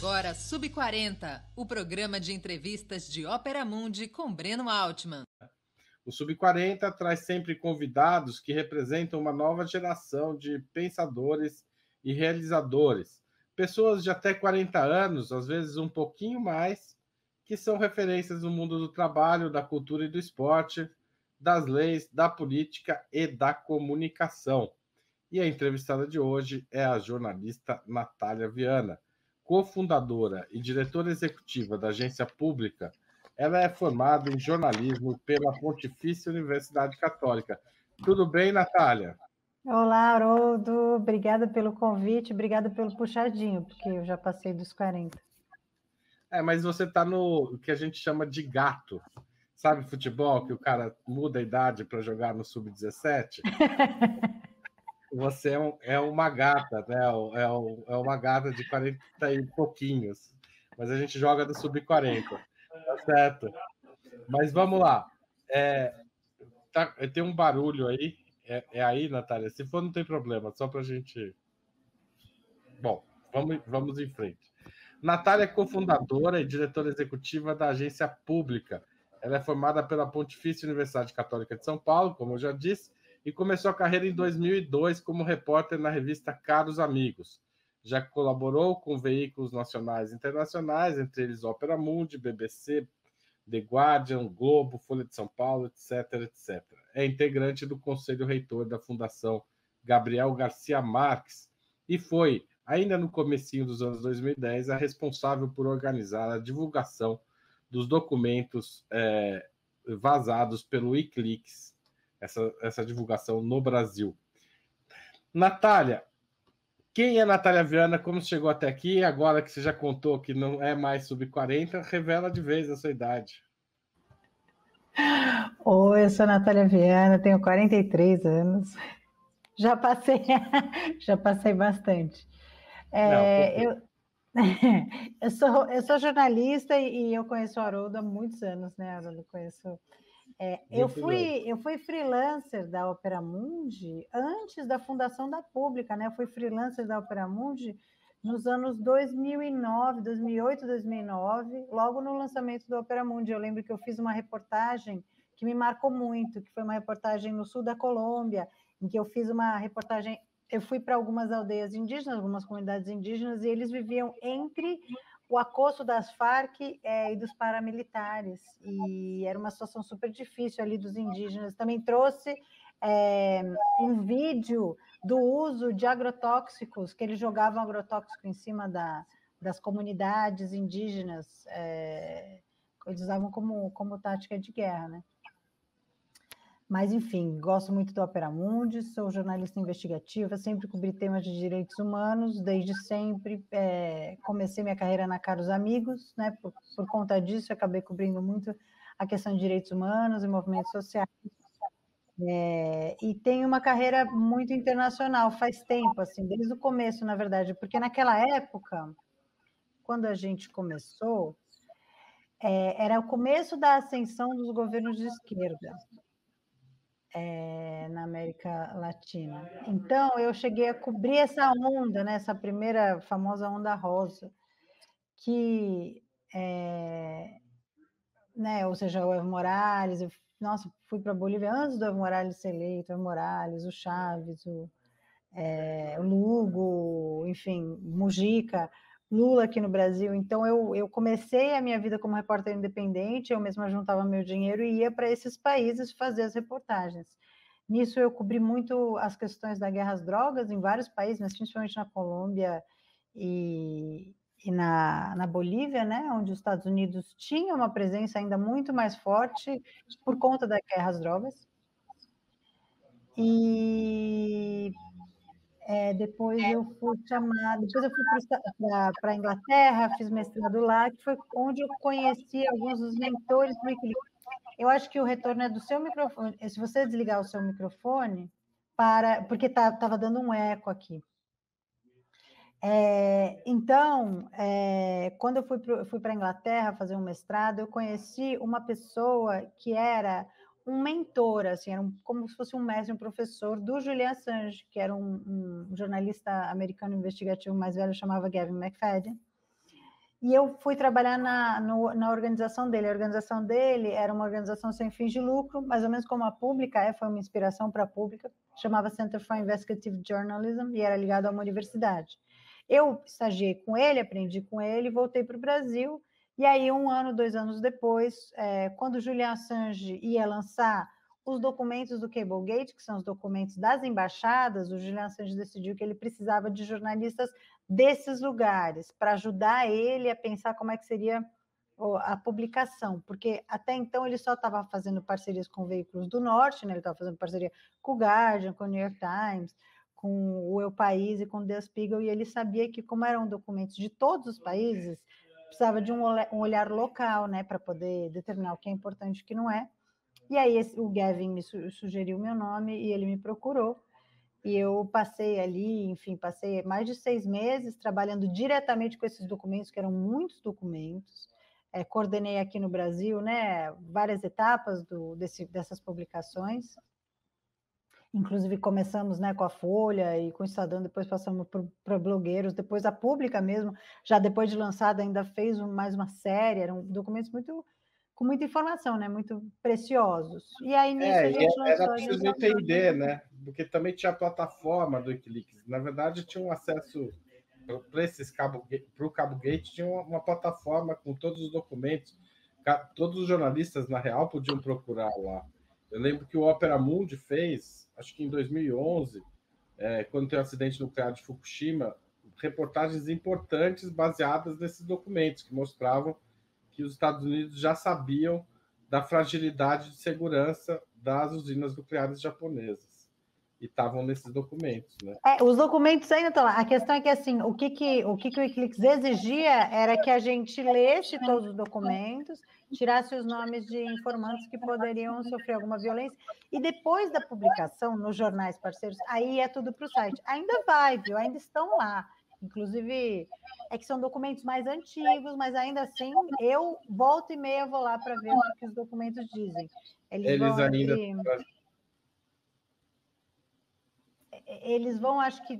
agora Sub40, o programa de entrevistas de Ópera Mundi com Breno Altman. O Sub40 traz sempre convidados que representam uma nova geração de pensadores e realizadores. Pessoas de até 40 anos, às vezes um pouquinho mais, que são referências no mundo do trabalho, da cultura e do esporte, das leis, da política e da comunicação. E a entrevistada de hoje é a jornalista Natália Viana, cofundadora e diretora executiva da agência pública. Ela é formada em jornalismo pela Pontifícia Universidade Católica. Tudo bem, Natália? Olá, Haroldo. Obrigada pelo convite, obrigada pelo puxadinho, porque eu já passei dos 40. Mas você está no que a gente chama de gato. Sabe futebol, que o cara muda a idade para jogar no Sub-17? Você é uma gata, né? É uma gata de 40 e pouquinhos. Mas a gente joga do Sub-40. Tá certo? Mas vamos lá. Tem um barulho aí. É aí, Natália? Se for, não tem problema. Só para a gente... Bom, vamos em frente. Natália é cofundadora e diretora executiva da agência pública. Ela é formada pela Pontifícia Universidade Católica de São Paulo, como eu já disse, e começou a carreira em 2002 como repórter na revista Caros Amigos. Já colaborou com veículos nacionais e internacionais, entre eles Ópera Mundi, BBC, The Guardian, Globo, Folha de São Paulo, etc, etc. É integrante do Conselho Reitor da Fundação Gabriel Garcia Marques e foi, ainda no comecinho dos anos 2010, a responsável por organizar a divulgação dos documentos vazados pelo Wikileaks, essa divulgação no Brasil. Natália, quem é Natália Viana, como chegou até aqui, agora que você já contou que não é mais Sub-40, revela de vez a sua idade. Oi, eu sou Natália Viana, tenho 43 anos. Já passei bastante. Eu sou jornalista e eu conheço o Haroldo há muitos anos, né, Haroldo? Eu fui freelancer da Ópera Mundi antes da fundação da Pública, né? Eu fui freelancer da Ópera Mundi nos anos 2009, 2008, 2009, logo no lançamento da Ópera Mundi. Eu lembro que eu fiz uma reportagem que me marcou muito, que foi uma reportagem no sul da Colômbia, em que eu fiz uma reportagem. Eu fui para algumas aldeias indígenas, algumas comunidades indígenas, e eles viviam entre o acosto das Farc e dos paramilitares, e era uma situação super difícil ali dos indígenas. Também trouxe um vídeo do uso de agrotóxicos, que eles jogavam agrotóxico em cima das comunidades indígenas, eles usavam como tática de guerra, né? Mas, enfim, gosto muito do Ópera Mundi, sou jornalista investigativa, sempre cobri temas de direitos humanos, desde sempre. Comecei minha carreira na Caros Amigos, né? Por conta disso, acabei cobrindo muito a questão de direitos humanos e movimentos sociais. E tenho uma carreira muito internacional, faz tempo, assim, desde o começo, na verdade, porque naquela época, quando a gente começou, era o começo da ascensão dos governos de esquerda. Na América Latina. Então, eu cheguei a cobrir essa onda, né, essa primeira famosa onda rosa, que, né, ou seja, o Evo Morales, fui para a Bolívia antes do Evo Morales ser eleito, o Evo Morales, o Chaves, o Lugo, enfim, Mujica, Lula aqui no Brasil. Então, eu comecei a minha vida como repórter independente, eu mesma juntava meu dinheiro e ia para esses países fazer as reportagens. Nisso, eu cobri muito as questões da guerra às drogas em vários países, mas principalmente na Colômbia e na Bolívia, né, onde os Estados Unidos tinham uma presença ainda muito mais forte por conta da guerra às drogas. E... depois eu fui para a Inglaterra, fiz mestrado lá, que foi onde eu conheci alguns dos mentores do Wikileaks. Eu acho que o retorno é do seu microfone. Se você desligar o seu microfone, porque estava dando um eco aqui. Então, quando eu fui para a Inglaterra fazer um mestrado, eu conheci uma pessoa que era um mentor, assim, como se fosse um mestre, um professor do Julian Assange, que era um jornalista americano investigativo mais velho, chamava Gavin McFadden. E eu fui trabalhar na organização dele. A organização dele era uma organização sem fins de lucro, mais ou menos como a Pública foi uma inspiração para a Pública, chamava Center for Investigative Journalism, e era ligado a uma universidade. Eu estagiei com ele, aprendi com ele, voltei para o Brasil, e aí 1 ano, 2 anos depois, quando o Julian Assange ia lançar os documentos do Cablegate, que são os documentos das embaixadas, o Julian Assange decidiu que ele precisava de jornalistas desses lugares, para ajudar ele a pensar como é que seria a publicação, porque até então ele só estava fazendo parcerias com veículos do norte, né? Ele estava fazendo parceria com o Guardian, com o New York Times, com o El País e com o Der Spiegel, e ele sabia que, como eram documentos de todos os países, precisava de um olhar local, né, para poder determinar o que é importante e o que não é. E aí o Gavin me sugeriu meu nome e ele me procurou. E eu passei ali, enfim, passei mais de 6 meses trabalhando diretamente com esses documentos, que eram muitos documentos. Coordenei aqui no Brasil, né, várias etapas dessas publicações. Inclusive começamos, né, com a Folha e com o Estadão, depois passamos para blogueiros, depois a Pública mesmo, já depois de lançada, ainda fez mais uma série, eram documentos com muita informação, né, muito preciosos. E aí, nisso, a gente lançou... Era preciso entender, né, porque também tinha a plataforma do Wikileaks. Na verdade, tinha um acesso para o Cablegate, tinha uma plataforma com todos os documentos. Todos os jornalistas, na real, podiam procurar lá. Eu lembro que o Opera Mundi fez, acho que em 2011, quando tem o acidente nuclear de Fukushima, reportagens importantes baseadas nesses documentos, que mostravam que os Estados Unidos já sabiam da fragilidade de segurança das usinas nucleares japonesas. E estavam nesses documentos, né? Os documentos ainda estão lá. A questão é que, assim, o que o Wikileaks exigia era que a gente lesse todos os documentos, tirasse os nomes de informantes que poderiam sofrer alguma violência, e depois da publicação nos jornais parceiros, aí é tudo para o site. Ainda vai, viu? Ainda estão lá. Inclusive, que são documentos mais antigos, mas ainda assim, eu volta e meia vou lá para ver o que os documentos dizem. Eles vão, acho que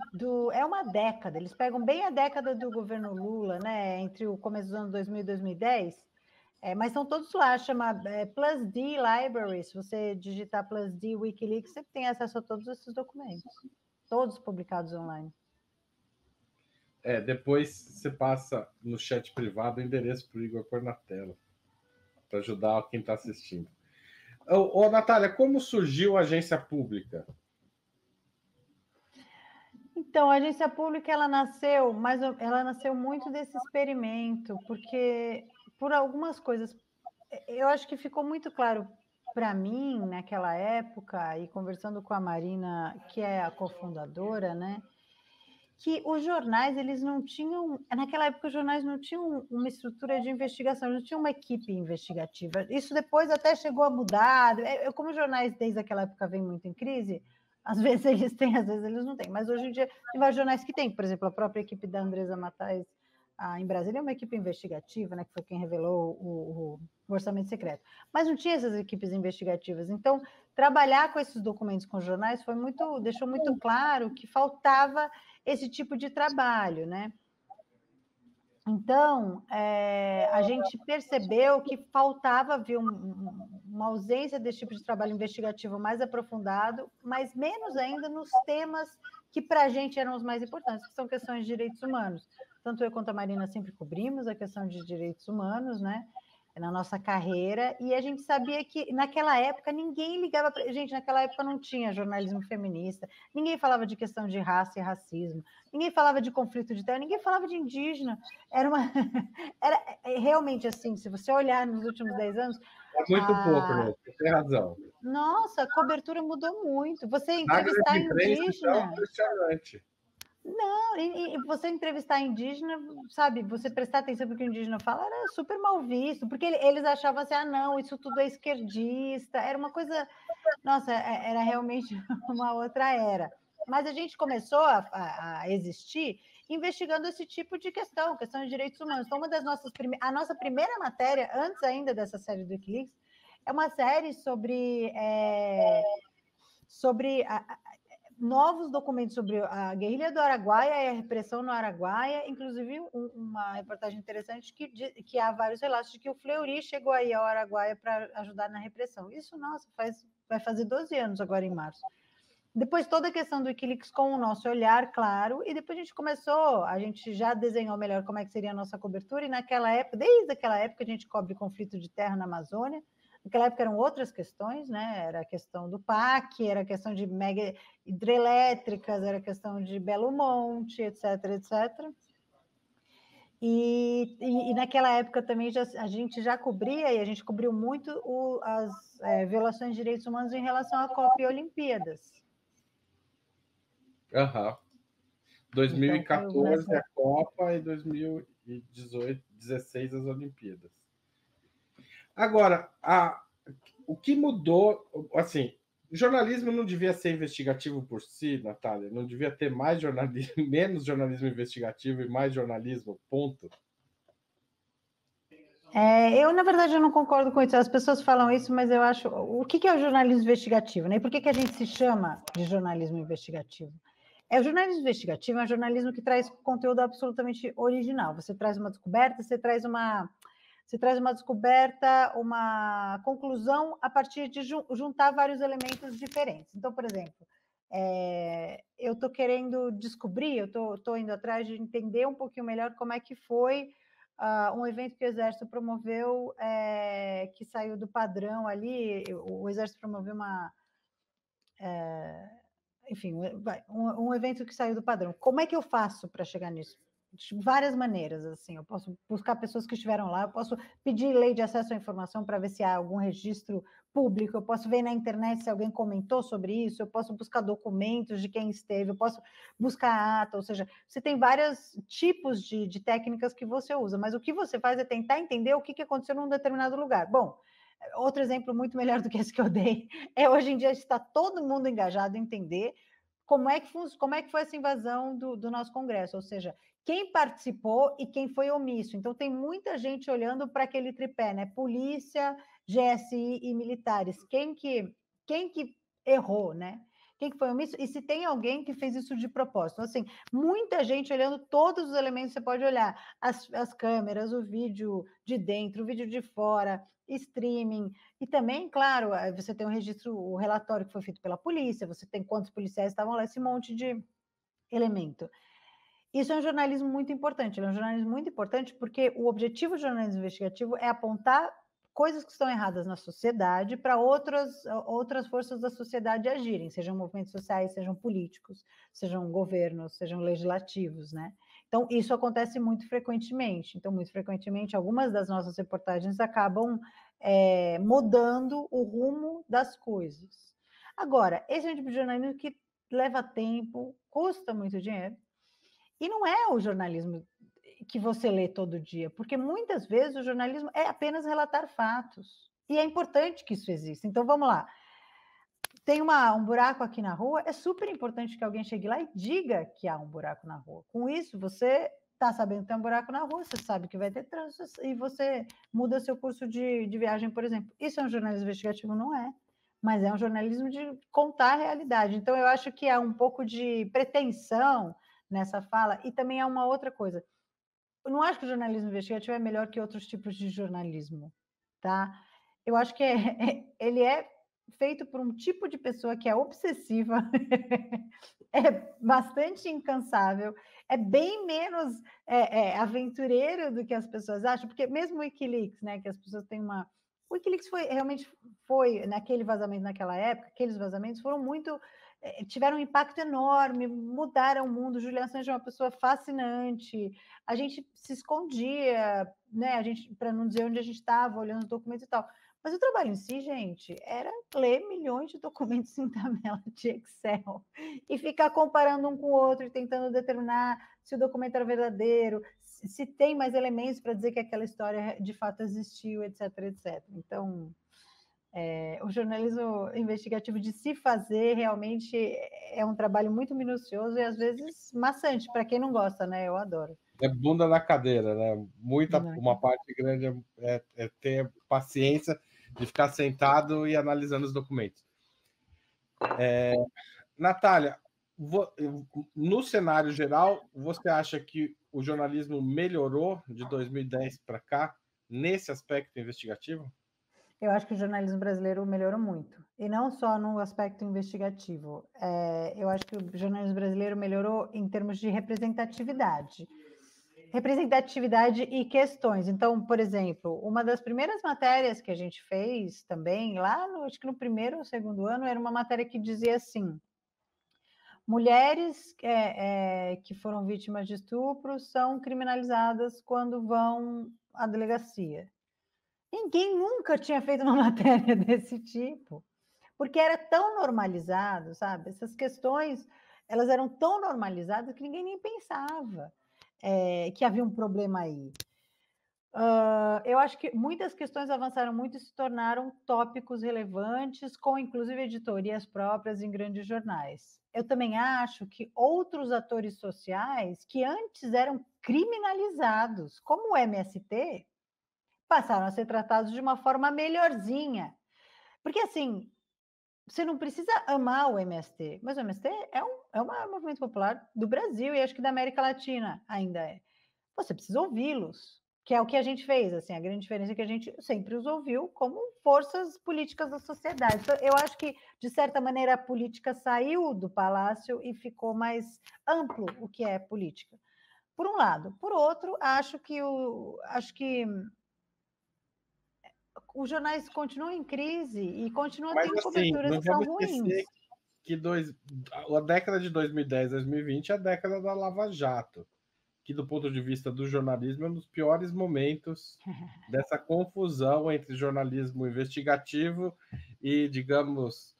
é uma década, eles pegam bem a década do governo Lula, né, entre o começo dos anos 2000 e 2010, mas são todos lá, chama Plus D Library. Se você digitar Plus D Wikileaks, você tem acesso a todos esses documentos, todos publicados online. Depois você passa no chat privado o endereço para o Igor pôr na tela, para ajudar quem está assistindo. Natália, como surgiu a agência pública? Então, a agência pública, ela nasceu muito desse experimento, porque por algumas coisas, eu acho que ficou muito claro para mim, naquela época, e conversando com a Marina, que é a cofundadora, né, que os jornais, eles não tinham... Naquela época, os jornais não tinham uma estrutura de investigação, não tinham uma equipe investigativa. Isso depois até chegou a mudar. Como os jornais, desde aquela época, vêm muito em crise, às vezes eles têm, às vezes eles não têm. Mas hoje em dia, tem vários jornais que têm. Por exemplo, a própria equipe da Andresa Matais, em Brasília, é uma equipe investigativa, né, que foi quem revelou o orçamento secreto. Mas não tinha essas equipes investigativas. Então, trabalhar com esses documentos com os jornais deixou muito claro que faltava esse tipo de trabalho, né? Então, a gente percebeu que faltava haver uma ausência desse tipo de trabalho investigativo mais aprofundado, mas menos ainda nos temas que para a gente eram os mais importantes, que são questões de direitos humanos. Tanto eu quanto a Marina sempre cobrimos a questão de direitos humanos, né, na nossa carreira, e a gente sabia que naquela época ninguém ligava para... Gente, naquela época não tinha jornalismo feminista, ninguém falava de questão de raça e racismo, ninguém falava de conflito de terra, ninguém falava de indígena. Era realmente assim, se você olhar nos últimos 10 anos... Muito pouco, né? Você tem razão. Nossa, a cobertura mudou muito. Você entrevistar indígena... Então, impressionante. Não, e você entrevistar indígena, sabe, você prestar atenção no que o indígena fala, era super mal visto, porque eles achavam assim, não, isso tudo é esquerdista, era uma coisa, nossa, era realmente uma outra era. Mas a gente começou a existir investigando esse tipo de questão de direitos humanos. Então, a nossa primeira matéria, antes ainda dessa série do Wikileaks, é uma série sobre novos documentos sobre a guerrilha do Araguaia e a repressão no Araguaia, inclusive uma reportagem interessante que há vários relatos de que o Fleury chegou aí ao Araguaia para ajudar na repressão. Isso, nossa, vai fazer 12 anos agora em março. Depois toda a questão do Wikileaks com o nosso olhar, claro, e depois a gente já desenhou melhor como é que seria a nossa cobertura, e naquela época, desde aquela época, a gente cobre conflito de terra na Amazônia. Naquela época eram outras questões, né? Era a questão do PAC, era a questão de mega hidrelétricas, era a questão de Belo Monte, etc, etc. E naquela época também a gente já cobria, e a gente cobriu muito as violações de direitos humanos em relação à Copa e Olimpíadas. 2014 então, a Copa e 2018, 2016 as Olimpíadas. Agora, o que mudou, assim, o jornalismo não devia ser investigativo por si, Natália? Não devia ter mais jornalismo, menos jornalismo investigativo e mais jornalismo, ponto? Eu, na verdade, eu não concordo com isso. As pessoas falam isso, mas eu acho... O que é o jornalismo investigativo, né? E por que a gente se chama de jornalismo investigativo? O jornalismo investigativo é um jornalismo que traz conteúdo absolutamente original. Você traz uma descoberta, você traz uma descoberta, uma conclusão a partir de juntar vários elementos diferentes. Então, por exemplo, eu estou querendo descobrir, eu estou indo atrás de entender um pouquinho melhor como é que foi um evento que o Exército promoveu, que saiu do padrão ali. O Exército promoveu enfim, um evento que saiu do padrão. Como é que eu faço para chegar nisso? De várias maneiras, assim, eu posso buscar pessoas que estiveram lá, eu posso pedir lei de acesso à informação para ver se há algum registro público, eu posso ver na internet se alguém comentou sobre isso, eu posso buscar documentos de quem esteve, eu posso buscar ata, ou seja, você tem vários tipos de técnicas que você usa, mas o que você faz é tentar entender o que aconteceu num determinado lugar. Bom, outro exemplo muito melhor do que esse que eu dei hoje em dia está todo mundo engajado em entender como é que foi essa invasão do nosso Congresso, ou seja, quem participou e quem foi omisso. Então, tem muita gente olhando para aquele tripé, né? Polícia, GSI e militares. Quem que errou, né? Quem que foi omisso? E se tem alguém que fez isso de propósito. Assim, muita gente olhando todos os elementos, você pode olhar as câmeras, o vídeo de dentro, o vídeo de fora, streaming, e também, claro, você tem o relatório que foi feito pela polícia, você tem quantos policiais estavam lá, esse monte de elemento. Isso é um jornalismo muito importante, porque o objetivo do jornalismo investigativo é apontar coisas que estão erradas na sociedade para outras forças da sociedade agirem, sejam movimentos sociais, sejam políticos, sejam governos, sejam legislativos, né? Então, isso acontece muito frequentemente. Então, muito frequentemente, algumas das nossas reportagens acabam mudando o rumo das coisas. Agora, esse é um tipo de jornalismo que leva tempo, custa muito dinheiro, e não é o jornalismo que você lê todo dia, porque muitas vezes o jornalismo é apenas relatar fatos. E é importante que isso exista. Então, vamos lá. Tem um buraco aqui na rua, é super importante que alguém chegue lá e diga que há um buraco na rua. Com isso, você está sabendo que tem um buraco na rua, você sabe que vai ter trânsito e você muda seu curso de viagem, por exemplo. Isso é um jornalismo investigativo? Não é. Mas é um jornalismo de contar a realidade. Então, eu acho que há um pouco de pretensão nessa fala, e também há uma outra coisa. Eu não acho que o jornalismo investigativo é melhor que outros tipos de jornalismo, tá? Eu acho que ele é feito por um tipo de pessoa que é obsessiva, é bastante incansável, é bem menos aventureiro do que as pessoas acham, porque mesmo o Wikileaks, né, que as pessoas têm uma... O Wikileaks realmente foi, naquele vazamento naquela época, aqueles vazamentos foram muito... tiveram um impacto enorme, mudaram o mundo. Julian Assange é uma pessoa fascinante. A gente se escondia, né? Para não dizer onde a gente estava, olhando os documentos e tal. Mas o trabalho em si, gente, era ler milhões de documentos em tabela de Excel e ficar comparando um com o outro e tentando determinar se o documento era verdadeiro, se tem mais elementos para dizer que aquela história de fato existiu, etc, etc. Então, o jornalismo investigativo de se fazer realmente é um trabalho muito minucioso e às vezes maçante, para quem não gosta, né? Eu adoro. É bunda na cadeira, né? Uma parte grande é ter paciência de ficar sentado e analisando os documentos. Natália, no cenário geral, você acha que o jornalismo melhorou de 2010 para cá, nesse aspecto investigativo? Eu acho que o jornalismo brasileiro melhorou muito, e não só no aspecto investigativo. Eu acho que o jornalismo brasileiro melhorou em termos de representatividade. Representatividade e questões. Então, por exemplo, uma das primeiras matérias que a gente fez também, acho que no primeiro ou segundo ano, era uma matéria que dizia assim: mulheres que foram vítimas de estupro são criminalizadas quando vão à delegacia. Ninguém nunca tinha feito uma matéria desse tipo, porque era tão normalizado, sabe? Essas questões, elas eram tão normalizadas que ninguém nem pensava que havia um problema aí. Eu acho que muitas questões avançaram muito e se tornaram tópicos relevantes, com inclusive editorias próprias em grandes jornais. Eu também acho que outros atores sociais que antes eram criminalizados, como o MST, passaram a ser tratados de uma forma melhorzinha. Porque, assim, você não precisa amar o MST, mas o MST é um movimento popular do Brasil e acho que da América Latina ainda é. Você precisa ouvi-los, que é o que a gente fez, assim, a grande diferença é que a gente sempre os ouviu como forças políticas da sociedade. Então, eu acho que, de certa maneira, a política saiu do palácio e ficou mais amplo o que é política. Por um lado. Por outro, acho que os jornais continuam em crise e continuam Mas, tendo assim, coberturas não que são vamos ruins. esquecer que a década de 2010, 2020 é a década da Lava Jato, que, do ponto de vista do jornalismo, é um dos piores momentos dessa confusão entre jornalismo investigativo e, digamos,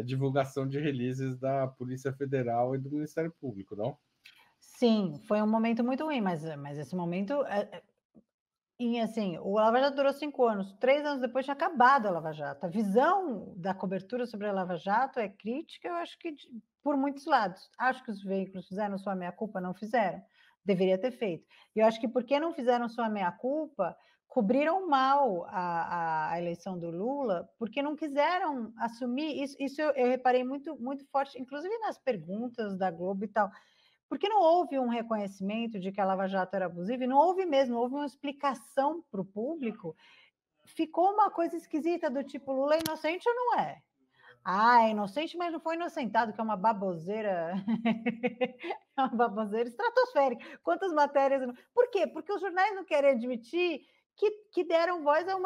divulgação de releases da Polícia Federal e do Ministério Público, não? Sim, foi um momento muito ruim, mas esse momento... E assim, o Lava Jato durou 5 anos. 3 anos depois tinha acabado a Lava Jato. A visão da cobertura sobre a Lava Jato é crítica, eu acho que por muitos lados. Acho que os veículos fizeram sua meia-culpa, não fizeram. Deveria ter feito. E eu acho que porque não fizeram sua meia-culpa, cobriram mal a eleição do Lula, porque não quiseram assumir. Isso eu reparei muito, muito forte, inclusive nas perguntas da Globo e tal. Porque não houve um reconhecimento de que a Lava Jato era abusiva, e não houve mesmo, houve uma explicação para o público. Ficou uma coisa esquisita do tipo, Lula é inocente ou não é? Ah, é inocente, mas não foi inocentado, que é uma baboseira, é uma baboseira estratosférica. Quantas matérias... Por quê? Porque os jornais não querem admitir que deram voz a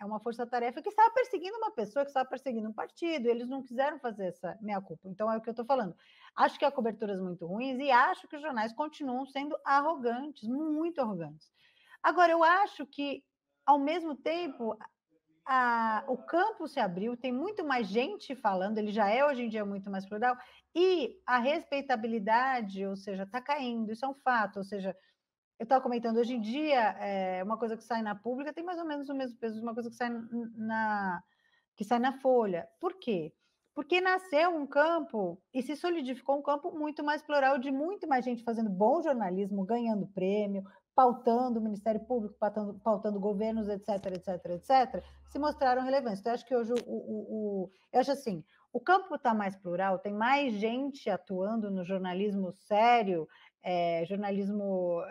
uma força-tarefa que estava perseguindo uma pessoa, que estava perseguindo um partido, e eles não quiseram fazer essa meia-culpa. Então, é o que eu estou falando. Acho que há coberturas muito ruins e acho que os jornais continuam sendo arrogantes, muito arrogantes. Agora, eu acho que, ao mesmo tempo, o campo se abriu, tem muito mais gente falando, ele já é hoje em dia muito mais plural, e a respeitabilidade, ou seja, está caindo, isso é um fato, ou seja, eu estava comentando, hoje em dia, uma coisa que sai na pública tem mais ou menos o mesmo peso de uma coisa que sai na Folha. Por quê? Porque nasceu um campo e se solidificou um campo muito mais plural, de muito mais gente fazendo bom jornalismo, ganhando prêmio, pautando o Ministério Público, pautando governos, etc, etc, etc, se mostraram relevantes. Então, eu acho que hoje eu acho assim, o campo está mais plural, tem mais gente atuando no jornalismo sério, jornalismo,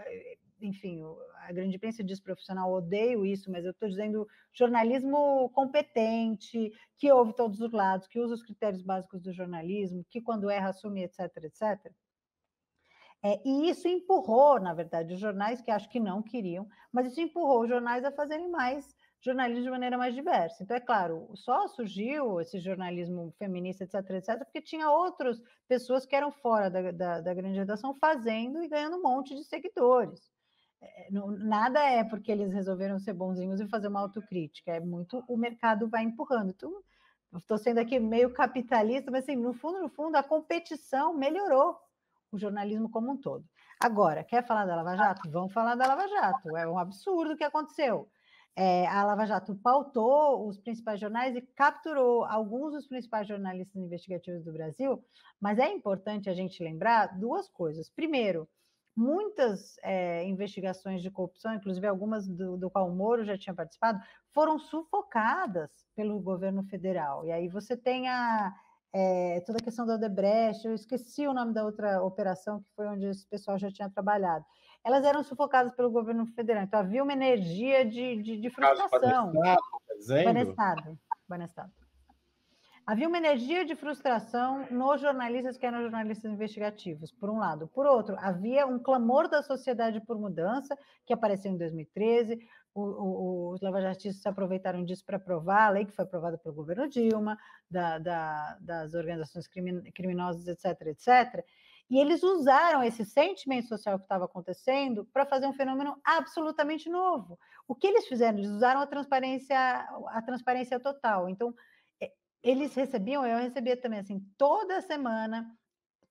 enfim, a grande imprensa diz profissional, odeio isso, mas eu estou dizendo jornalismo competente, que ouve todos os lados, que usa os critérios básicos do jornalismo, que quando erra assume, etc, etc. E isso empurrou, na verdade, os jornais, que acho que não queriam, mas isso empurrou os jornais a fazerem mais jornalismo de maneira mais diversa. Então, é claro, só surgiu esse jornalismo feminista, etc, etc, porque tinha outras pessoas que eram fora da grande redação fazendo e ganhando um monte de seguidores. Nada é porque eles resolveram ser bonzinhos e fazer uma autocrítica, é muito o mercado vai empurrando. Então, estou sendo aqui meio capitalista, mas assim, no fundo, a competição melhorou o jornalismo como um todo. Agora, quer falar da Lava Jato? Vamos falar da Lava Jato. É um absurdo o que aconteceu. A Lava Jato pautou os principais jornais e capturou alguns dos principais jornalistas investigativos do Brasil, mas é importante a gente lembrar duas coisas. Primeiro, muitas investigações de corrupção, inclusive algumas do qual o Moro já tinha participado, foram sufocadas pelo governo federal. E aí você tem toda a questão da Odebrecht, eu esqueci o nome da outra operação, que foi onde esse pessoal já tinha trabalhado. Elas eram sufocadas pelo governo federal, então havia uma energia de frustração. Banestado. Havia uma energia de frustração nos jornalistas que eram jornalistas investigativos, por um lado. Por outro, havia um clamor da sociedade por mudança, que apareceu em 2013. Os lavajatistas se aproveitaram disso para aprovar a lei que foi aprovada pelo governo Dilma, das organizações criminosas, etc., etc. E eles usaram esse sentimento social que estava acontecendo para fazer um fenômeno absolutamente novo. O que eles fizeram? Eles usaram a transparência total. Então, eles recebiam, eu recebia também, assim, toda semana,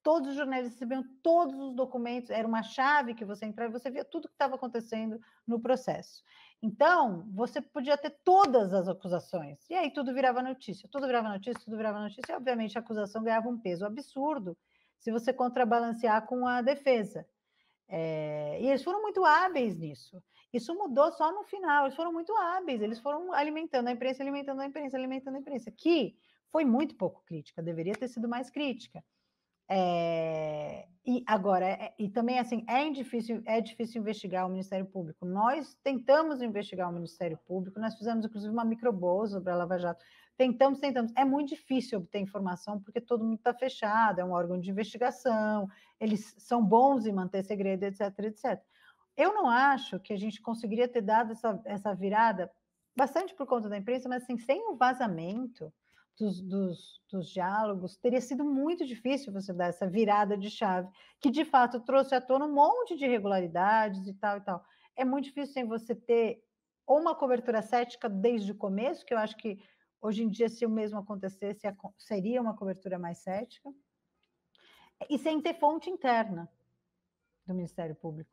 todos os jornalistas recebiam todos os documentos, era uma chave que você entrava e você via tudo que estava acontecendo no processo. Então, você podia ter todas as acusações, e aí tudo virava notícia, e obviamente a acusação ganhava um peso absurdo se você contrabalancear com a defesa. E eles foram muito hábeis nisso. Isso mudou só no final, eles foram muito hábeis, eles foram alimentando a imprensa, que foi muito pouco crítica, deveria ter sido mais crítica. E agora, e também assim, é difícil investigar o Ministério Público. Nós tentamos investigar o Ministério Público, nós fizemos inclusive uma microbolsa para a Lava Jato. Tentamos. É muito difícil obter informação, porque todo mundo está fechado, é um órgão de investigação, eles são bons em manter segredo, etc, etc. Eu não acho que a gente conseguiria ter dado essa virada, bastante por conta da imprensa, mas assim, sem o vazamento dos diálogos, teria sido muito difícil você dar essa virada de chave, que de fato trouxe à tona um monte de irregularidades e tal e tal. É muito difícil sem você ter ou uma cobertura cética desde o começo, que eu acho que hoje em dia, se o mesmo acontecesse, seria uma cobertura mais cética, e sem ter fonte interna do Ministério Público.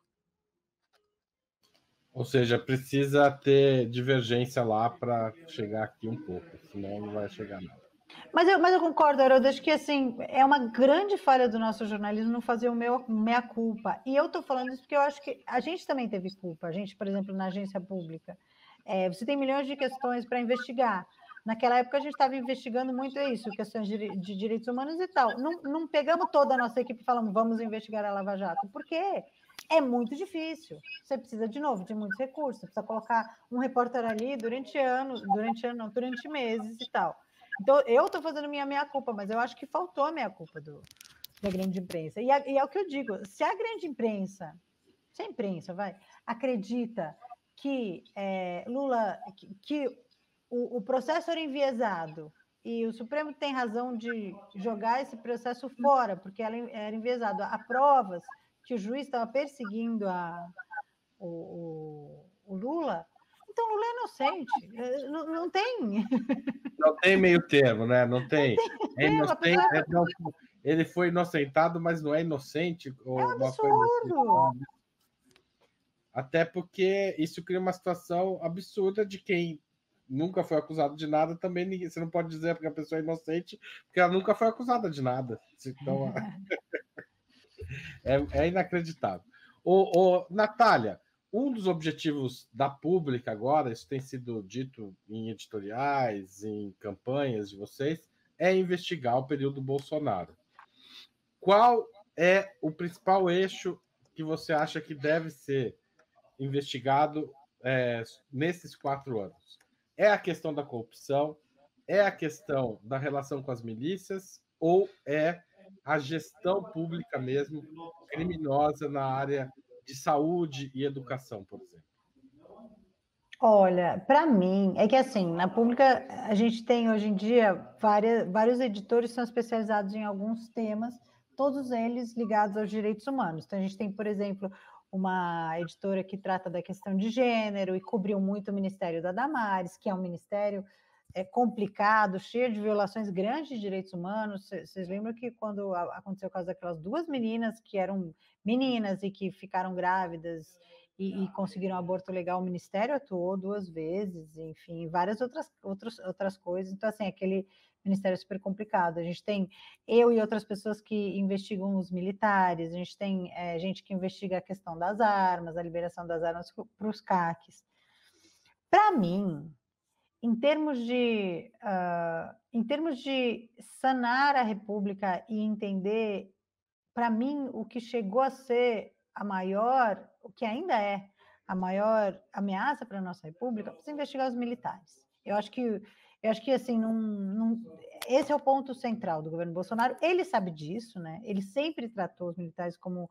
Ou seja, precisa ter divergência lá para chegar aqui um pouco, senão não vai chegar nada. Mas eu concordo, Haroldo, acho que assim, é uma grande falha do nosso jornalismo não fazer o meia-culpa. E eu estou falando isso porque eu acho que a gente também teve culpa. A gente, por exemplo, na agência pública, você tem milhões de questões para investigar. Naquela época a gente estava investigando muito isso, questões de direitos humanos e tal. Não pegamos toda a nossa equipe e falamos, vamos investigar a Lava Jato. Por quê? É muito difícil. Você precisa, de novo, de muitos recursos. Você precisa colocar um repórter ali durante meses e tal. Então, eu estou fazendo minha meia-culpa, mas eu acho que faltou a meia-culpa da grande imprensa. E é o que eu digo, se a grande imprensa, se a imprensa, acredita que Lula, que o processo era enviesado e o Supremo tem razão de jogar esse processo fora, porque era enviesado. Há provas que o juiz estava perseguindo o Lula, então Lula é inocente. Não tem. Não tem meio termo, né? Não tem. Ele foi inocentado, mas não é inocente. É um absurdo. Assim. Até porque isso cria uma situação absurda de quem nunca foi acusado de nada, também você não pode dizer que a pessoa é inocente, porque ela nunca foi acusada de nada. Então, é inacreditável. Natália, um dos objetivos da Pública agora, isso tem sido dito em editoriais, em campanhas de vocês, é investigar o período Bolsonaro. Qual é o principal eixo que você acha que deve ser investigado nesses 4 anos? É a questão da corrupção? É a questão da relação com as milícias? Ou é a gestão pública mesmo, criminosa na área de saúde e educação, por exemplo? Olha, para mim, é que assim, na Pública, a gente tem hoje em dia vários editores que são especializados em alguns temas, todos eles ligados aos direitos humanos. Então, a gente tem, por exemplo, uma editora que trata da questão de gênero e cobriu muito o Ministério da Damares, que é um ministério complicado, cheio de violações grandes de direitos humanos. Vocês lembram que quando aconteceu o caso daquelas 2 meninas que eram meninas e que ficaram grávidas e conseguiram aborto legal, o Ministério atuou 2 vezes, enfim, várias outras coisas. Então, assim, aquele ministério super complicado. A gente tem eu e outras pessoas que investigam os militares, a gente tem gente que investiga a questão das armas, a liberação das armas para os CACs. Para mim, em termos de sanar a República e entender, para mim, o que chegou a ser o que ainda é a maior ameaça para a nossa República, precisa investigar os militares. Eu acho que assim, esse é o ponto central do governo Bolsonaro. Ele sabe disso, né? Ele sempre tratou os militares como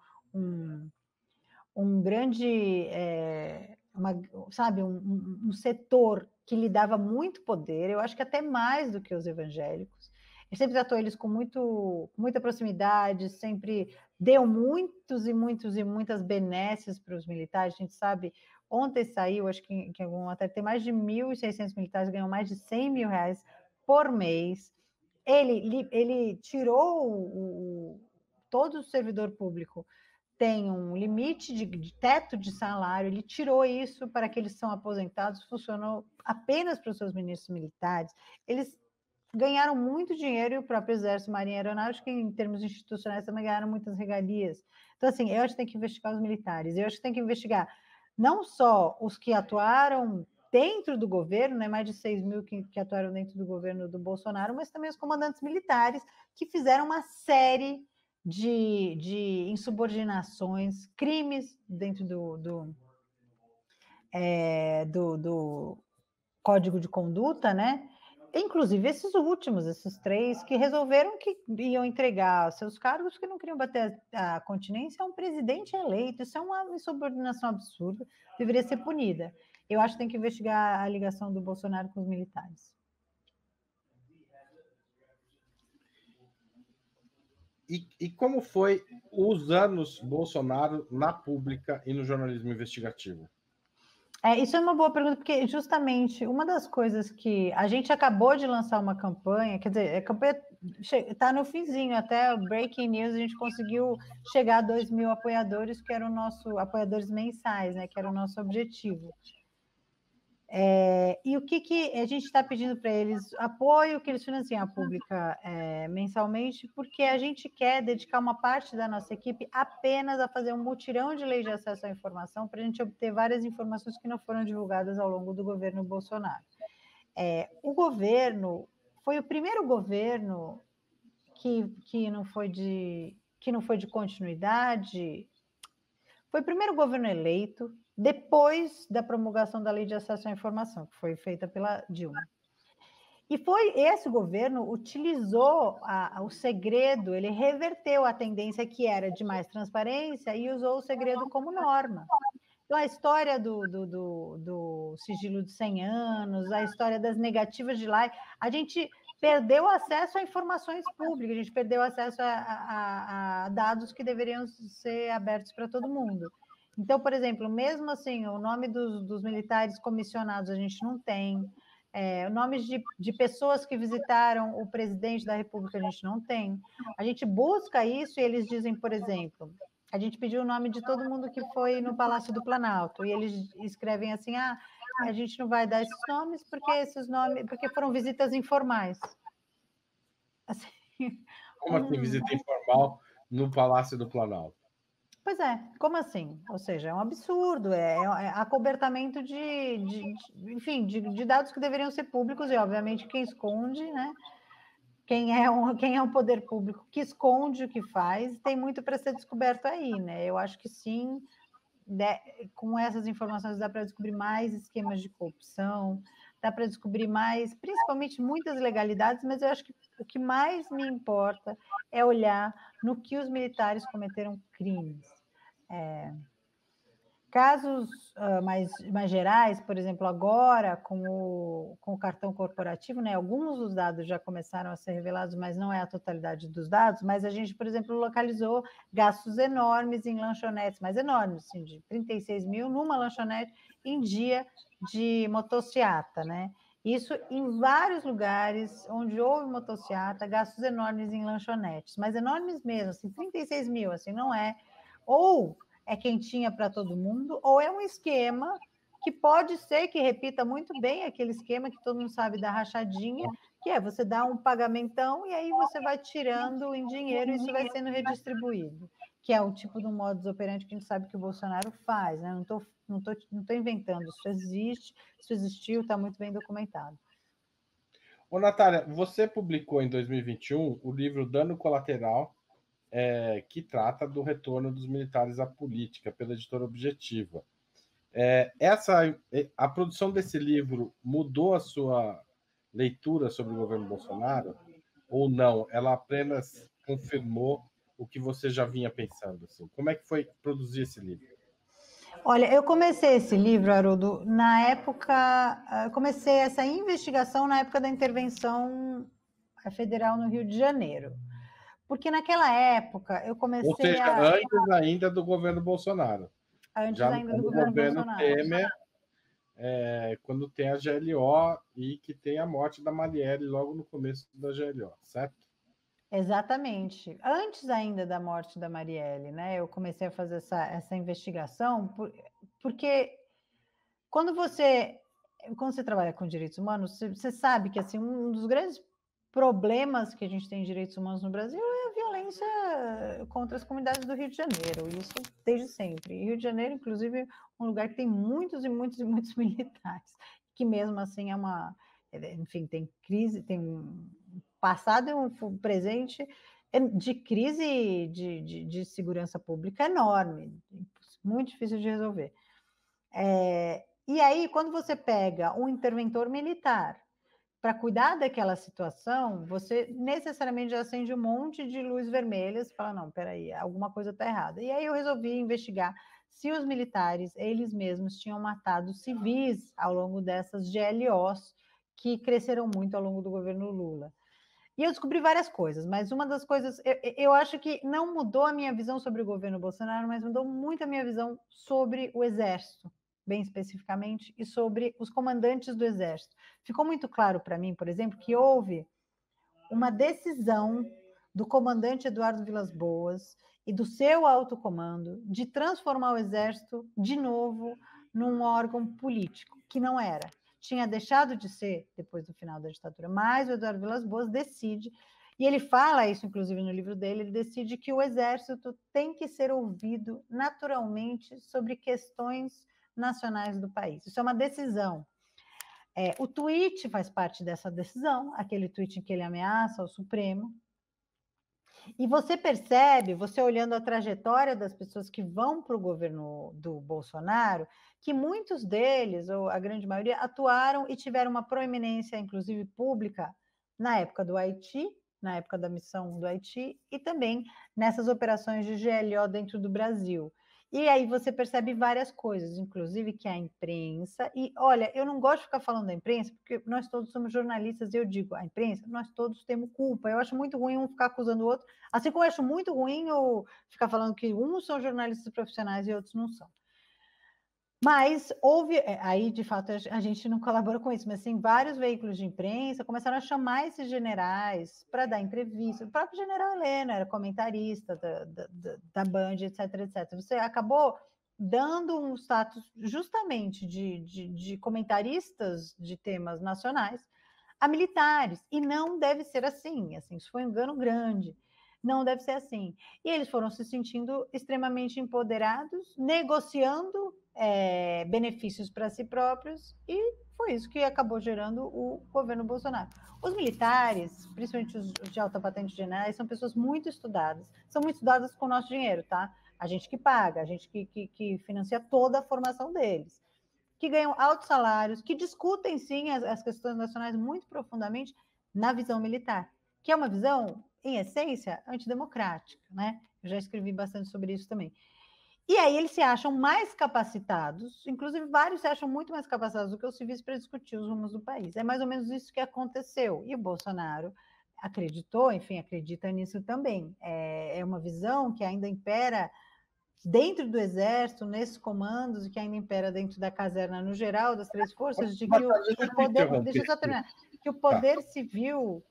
um grande, um setor que lhe dava muito poder, eu acho que até mais do que os evangélicos. Ele sempre tratou eles com muita proximidade, sempre deu muitas benesses para os militares. A gente sabe, ontem saiu, acho que até tem mais de 1.600 militares ganham mais de 100 mil reais por mês. Ele tirou todo o servidor público tem um limite de teto de salário, ele tirou isso para que eles são aposentados, funcionou apenas para os seus ministros militares. Eles ganharam muito dinheiro, e o próprio Exército, Marinha e Aeronáutica, em termos institucionais, também ganharam muitas regalias. Então, assim, eu acho que tem que investigar os militares, eu acho que tem que investigar não só os que atuaram dentro do governo, né, mais de 6 mil que atuaram dentro do governo do Bolsonaro, mas também os comandantes militares que fizeram uma série de insubordinações, crimes dentro do Código de Conduta, né? Inclusive esses últimos, esses 3, que resolveram que iam entregar seus cargos porque não queriam bater a continência a um presidente eleito. Isso é uma insubordinação absurda, deveria ser punida. Eu acho que tem que investigar a ligação do Bolsonaro com os militares. E como foi os anos Bolsonaro na pública e no jornalismo investigativo? Isso é uma boa pergunta, porque justamente uma das coisas que a gente acabou de lançar uma campanha, quer dizer, a campanha está no finzinho, até o Breaking News a gente conseguiu chegar a 2 mil apoiadores, que era o nosso, apoiadores mensais, né, que era o nosso objetivo. E o que a gente está pedindo para eles? Apoio que eles financiam a pública mensalmente, porque a gente quer dedicar uma parte da nossa equipe apenas a fazer um mutirão de lei de acesso à informação, para a gente obter várias informações que não foram divulgadas ao longo do governo Bolsonaro. O governo foi o primeiro governo que não foi de continuidade, foi o primeiro governo eleito depois da promulgação da Lei de Acesso à Informação, que foi feita pela Dilma. E foi esse governo utilizou o segredo, ele reverteu a tendência que era de mais transparência e usou o segredo como norma. Então, a história do sigilo de 100 anos, a história das negativas de like, a gente perdeu acesso a informações públicas, a gente perdeu acesso a dados que deveriam ser abertos para todo mundo. Então, por exemplo, mesmo assim, o nome dos militares comissionados a gente não tem, nomes de pessoas que visitaram o presidente da República a gente não tem. A gente busca isso e eles dizem, por exemplo, a gente pediu o nome de todo mundo que foi no Palácio do Planalto, e eles escrevem assim, a gente não vai dar esses nomes porque foram visitas informais. Assim, como assim, visita informal no Palácio do Planalto? Pois é, como assim? Ou seja, é um absurdo, é acobertamento de dados que deveriam ser públicos, e obviamente quem esconde, né? Quem é um poder público que esconde o que faz, tem muito para ser descoberto aí, né? Eu acho que sim, com essas informações dá para descobrir mais esquemas de corrupção, dá para descobrir mais, principalmente muitas ilegalidades, mas eu acho que o que mais me importa é olhar no que os militares cometeram crimes. Casos mais gerais, por exemplo, agora com o cartão corporativo, né, alguns dos dados já começaram a ser revelados, mas não é a totalidade dos dados, mas a gente, por exemplo, localizou gastos enormes em lanchonetes, mais enormes, assim, de 36 mil numa lanchonete em dia de motociata, né? Isso em vários lugares onde houve motociata, gastos enormes em lanchonetes, mas enormes mesmo, assim, 36 mil, assim, não é... Ou é quentinha para todo mundo, ou é um esquema que pode ser que repita muito bem aquele esquema que todo mundo sabe da rachadinha, que é você dá um pagamentão e aí você vai tirando em dinheiro e isso vai sendo redistribuído, que é o tipo do modus operandi que a gente sabe que o Bolsonaro faz, né? Não tô inventando, isso existe, isso existiu, está muito bem documentado. Ô, Natália, você publicou em 2021 o livro Dano Colateral, que trata do retorno dos militares à política, pela editora Objetiva. A produção desse livro mudou a sua leitura sobre o governo Bolsonaro ou não? Ela apenas confirmou o que você já vinha pensando? Assim. Como é que foi produzir esse livro? Olha, eu comecei esse livro, Haroldo, na época, comecei essa investigação na época da intervenção federal no Rio de Janeiro. Porque naquela época eu comecei Ou seja, antes ainda do governo Bolsonaro. Antes ainda do governo Bolsonaro. Temer, quando tem a GLO e que tem a morte da Marielle logo no começo da GLO, certo? Exatamente. Antes ainda da morte da Marielle, né? Eu comecei a fazer essa investigação, porque quando você trabalha com direitos humanos, você sabe que assim, um dos grandes problemas que a gente tem em direitos humanos no Brasil é a violência contra as comunidades do Rio de Janeiro, isso desde sempre. E Rio de Janeiro, inclusive, é um lugar que tem muitos e muitos e muitos militares, que mesmo assim enfim, tem crise, tem um passado e um presente de crise de segurança pública enorme, muito difícil de resolver. E aí, quando você pega um interventor militar para cuidar daquela situação, você necessariamente já acende um monte de luz vermelhas e fala, não, peraí, alguma coisa está errada. E aí eu resolvi investigar se os militares, eles mesmos, tinham matado civis ao longo dessas GLOs que cresceram muito ao longo do governo Lula. E eu descobri várias coisas, mas uma das coisas, eu acho que não mudou a minha visão sobre o governo Bolsonaro, mas mudou muito a minha visão sobre o Exército, bem especificamente, e sobre os comandantes do Exército. Ficou muito claro para mim, por exemplo, que houve uma decisão do comandante Eduardo Vilas Boas e do seu alto comando de transformar o Exército de novo num órgão político, que não era. Tinha deixado de ser depois do final da ditadura, mas o Eduardo Vilas Boas decide, e ele fala isso inclusive no livro dele, ele decide que o Exército tem que ser ouvido naturalmente sobre questões nacionais do país. Isso é uma decisão. O tweet faz parte dessa decisão, aquele tweet em que ele ameaça o Supremo. E você percebe, você olhando a trajetória das pessoas que vão para o governo do Bolsonaro, que muitos deles, ou a grande maioria, atuaram e tiveram uma proeminência, inclusive pública, na época do Haiti, na época da missão do Haiti, e também nessas operações de GLO dentro do Brasil. E aí você percebe várias coisas, inclusive que a imprensa... E, olha, eu não gosto de ficar falando da imprensa, porque nós todos somos jornalistas, e eu digo, a imprensa, nós todos temos culpa. Eu acho muito ruim um ficar acusando o outro, assim como eu acho muito ruim eu ficar falando que uns são jornalistas profissionais e outros não são. Mas houve, aí de fato a gente não colabora com isso, mas sim, vários veículos de imprensa começaram a chamar esses generais para dar entrevista. O próprio general Heleno era comentarista da Band, etc, etc. Você acabou dando um status justamente de comentaristas de temas nacionais a militares, e não deve ser assim, isso foi um engano grande. Não deve ser assim. E eles foram se sentindo extremamente empoderados, negociando benefícios para si próprios, e foi isso que acabou gerando o governo Bolsonaro. Os militares, principalmente os de alta patente generais, são pessoas muito estudadas, são muito estudadas com o nosso dinheiro, tá? A gente que paga, a gente que financia toda a formação deles, que ganham altos salários, que discutem, sim, as questões nacionais muito profundamente na visão militar, que é uma visão, em essência, antidemocrática, né? Eu já escrevi bastante sobre isso também. E aí eles se acham mais capacitados, inclusive vários se acham muito mais capacitados do que os civis para discutir os rumos do país. É mais ou menos isso que aconteceu. E o Bolsonaro acreditou, enfim, acredita nisso também. É uma visão que ainda impera dentro do Exército, nesses comandos, e que ainda impera dentro da caserna no geral, das três forças, de que o poder... Deixa eu só terminar. Que o poder civil,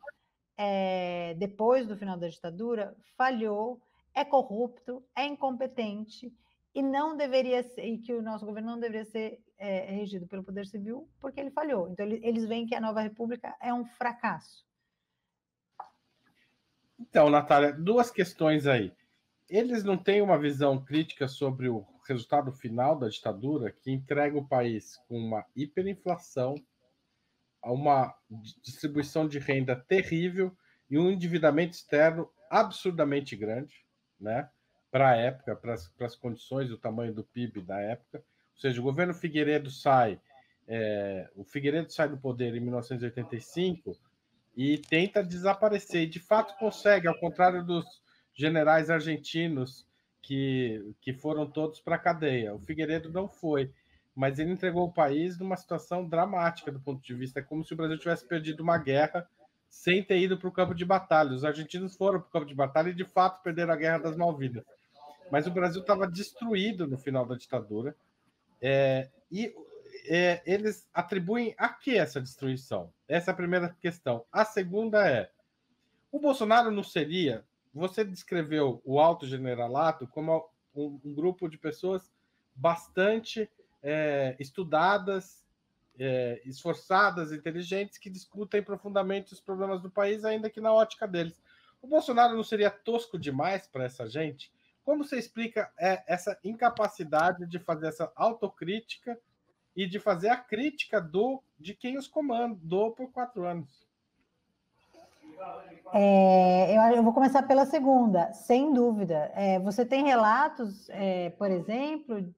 depois do final da ditadura, falhou, é corrupto, é incompetente e não deveria ser, e que o nosso governo não deveria ser regido pelo Poder Civil, porque ele falhou. Então, eles veem que a nova república é um fracasso. Então, Natália, duas questões aí. Eles não têm uma visão crítica sobre o resultado final da ditadura, que entrega o país com uma hiperinflação, uma distribuição de renda terrível e um endividamento externo absurdamente grande, né? Para a época, para as condições, o tamanho do PIB da época. Ou seja, o governo Figueiredo o Figueiredo sai do poder em 1985 e tenta desaparecer. E, de fato, consegue, ao contrário dos generais argentinos que foram todos para a cadeia. O Figueiredo não foi, mas ele entregou o país numa situação dramática do ponto de vista, é como se o Brasil tivesse perdido uma guerra sem ter ido para o campo de batalha. Os argentinos foram para o campo de batalha e, de fato, perderam a Guerra das Malvinas. Mas o Brasil estava destruído no final da ditadura. Eles atribuem a que essa destruição? Essa é a primeira questão. A segunda é: o Bolsonaro não seria. Você descreveu o alto generalato como um grupo de pessoas bastante estudadas, esforçadas, inteligentes, que discutem profundamente os problemas do país, ainda que na ótica deles. O Bolsonaro não seria tosco demais para essa gente? Como você explica essa incapacidade de fazer essa autocrítica e de fazer a crítica de quem os comandou por 4 anos? Eu vou começar pela segunda, sem dúvida. Você tem relatos, por exemplo,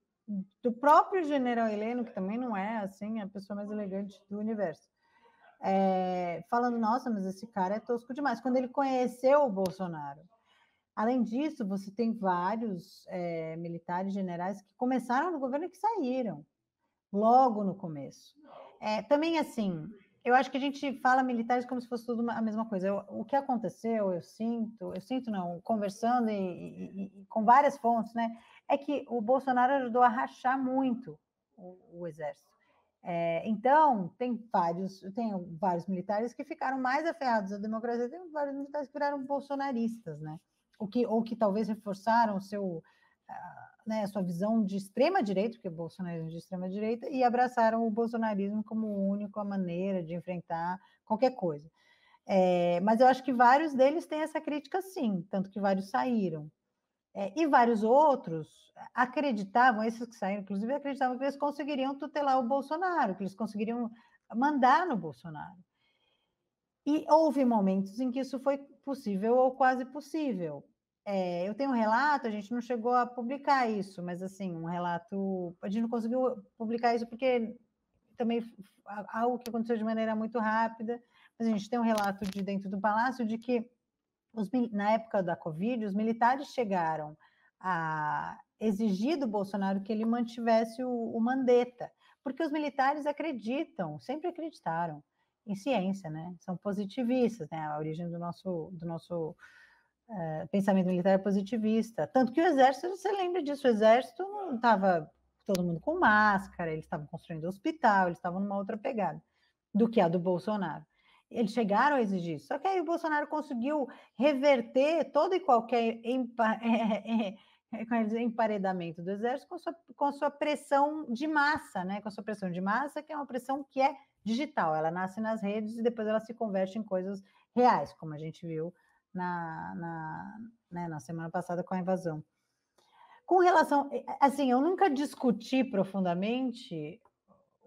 do próprio general Heleno, que também não é assim a pessoa mais elegante do universo, falando: nossa, mas esse cara é tosco demais, quando ele conheceu o Bolsonaro. Além disso, você tem vários militares, generais que começaram no governo e que saíram logo no começo. Também, assim, eu acho que a gente fala militares como se fosse tudo a mesma coisa. O que aconteceu, eu sinto não, conversando e com várias fontes, né, é que o Bolsonaro ajudou a rachar muito o exército. Então, tem vários militares que ficaram mais aferrados à democracia, tem vários militares que viraram bolsonaristas, né? Ou que talvez reforçaram a sua visão de extrema-direita, porque o bolsonarismo é de extrema-direita, e abraçaram o bolsonarismo como única maneira de enfrentar qualquer coisa. Mas eu acho que vários deles têm essa crítica, sim, tanto que vários saíram. E vários outros acreditavam, esses que saíram, inclusive, acreditavam que eles conseguiriam tutelar o Bolsonaro, que eles conseguiriam mandar no Bolsonaro. E houve momentos em que isso foi possível ou quase possível. Eu tenho um relato, a gente não chegou a publicar isso, mas assim, um relato, a gente não conseguiu publicar isso porque também algo que aconteceu de maneira muito rápida, mas a gente tem um relato de dentro do palácio de que na época da Covid, os militares chegaram a exigir do Bolsonaro que ele mantivesse o Mandetta, porque os militares acreditam, sempre acreditaram em ciência, né? São positivistas, né? A origem do nosso pensamento militar é positivista. Tanto que o exército, você lembra disso, o exército não estava todo mundo com máscara, eles estavam construindo hospital, eles estavam numa outra pegada do que a do Bolsonaro. Eles chegaram a exigir isso. Só que aí o Bolsonaro conseguiu reverter todo e qualquer emparedamento do exército com a sua pressão de massa, né? Com a sua pressão de massa, que é uma pressão que é digital. Ela nasce nas redes e depois ela se converte em coisas reais, como a gente viu na semana passada com a invasão. Com relação... Assim, eu nunca discuti profundamente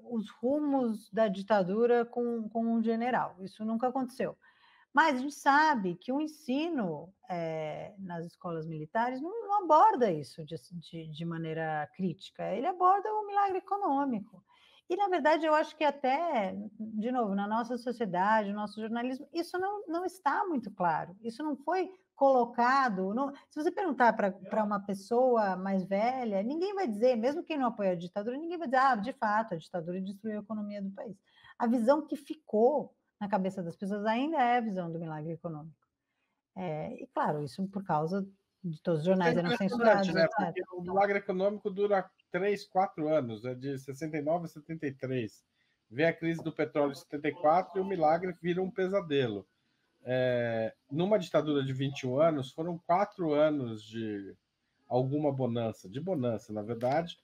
os rumos da ditadura com um general. Isso nunca aconteceu. Mas a gente sabe que o ensino nas escolas militares não aborda isso de maneira crítica. Ele aborda o milagre econômico. E, na verdade, eu acho que até, de novo, na nossa sociedade, no nosso jornalismo, isso não está muito claro. Isso não foi colocado. Se você perguntar para uma pessoa mais velha, ninguém vai dizer, mesmo quem não apoia a ditadura, ninguém vai dizer, de fato, a ditadura destruiu a economia do país. A visão que ficou na cabeça das pessoas ainda é a visão do milagre econômico. E, claro, isso por causa de todos os jornais eram censurados, né? etc. Porque o milagre econômico dura 3, 4 anos, é de 69 a 73. Vem a crise do petróleo em 74 e o milagre vira um pesadelo. Numa ditadura de 21 anos, foram 4 anos de alguma bonança, na verdade,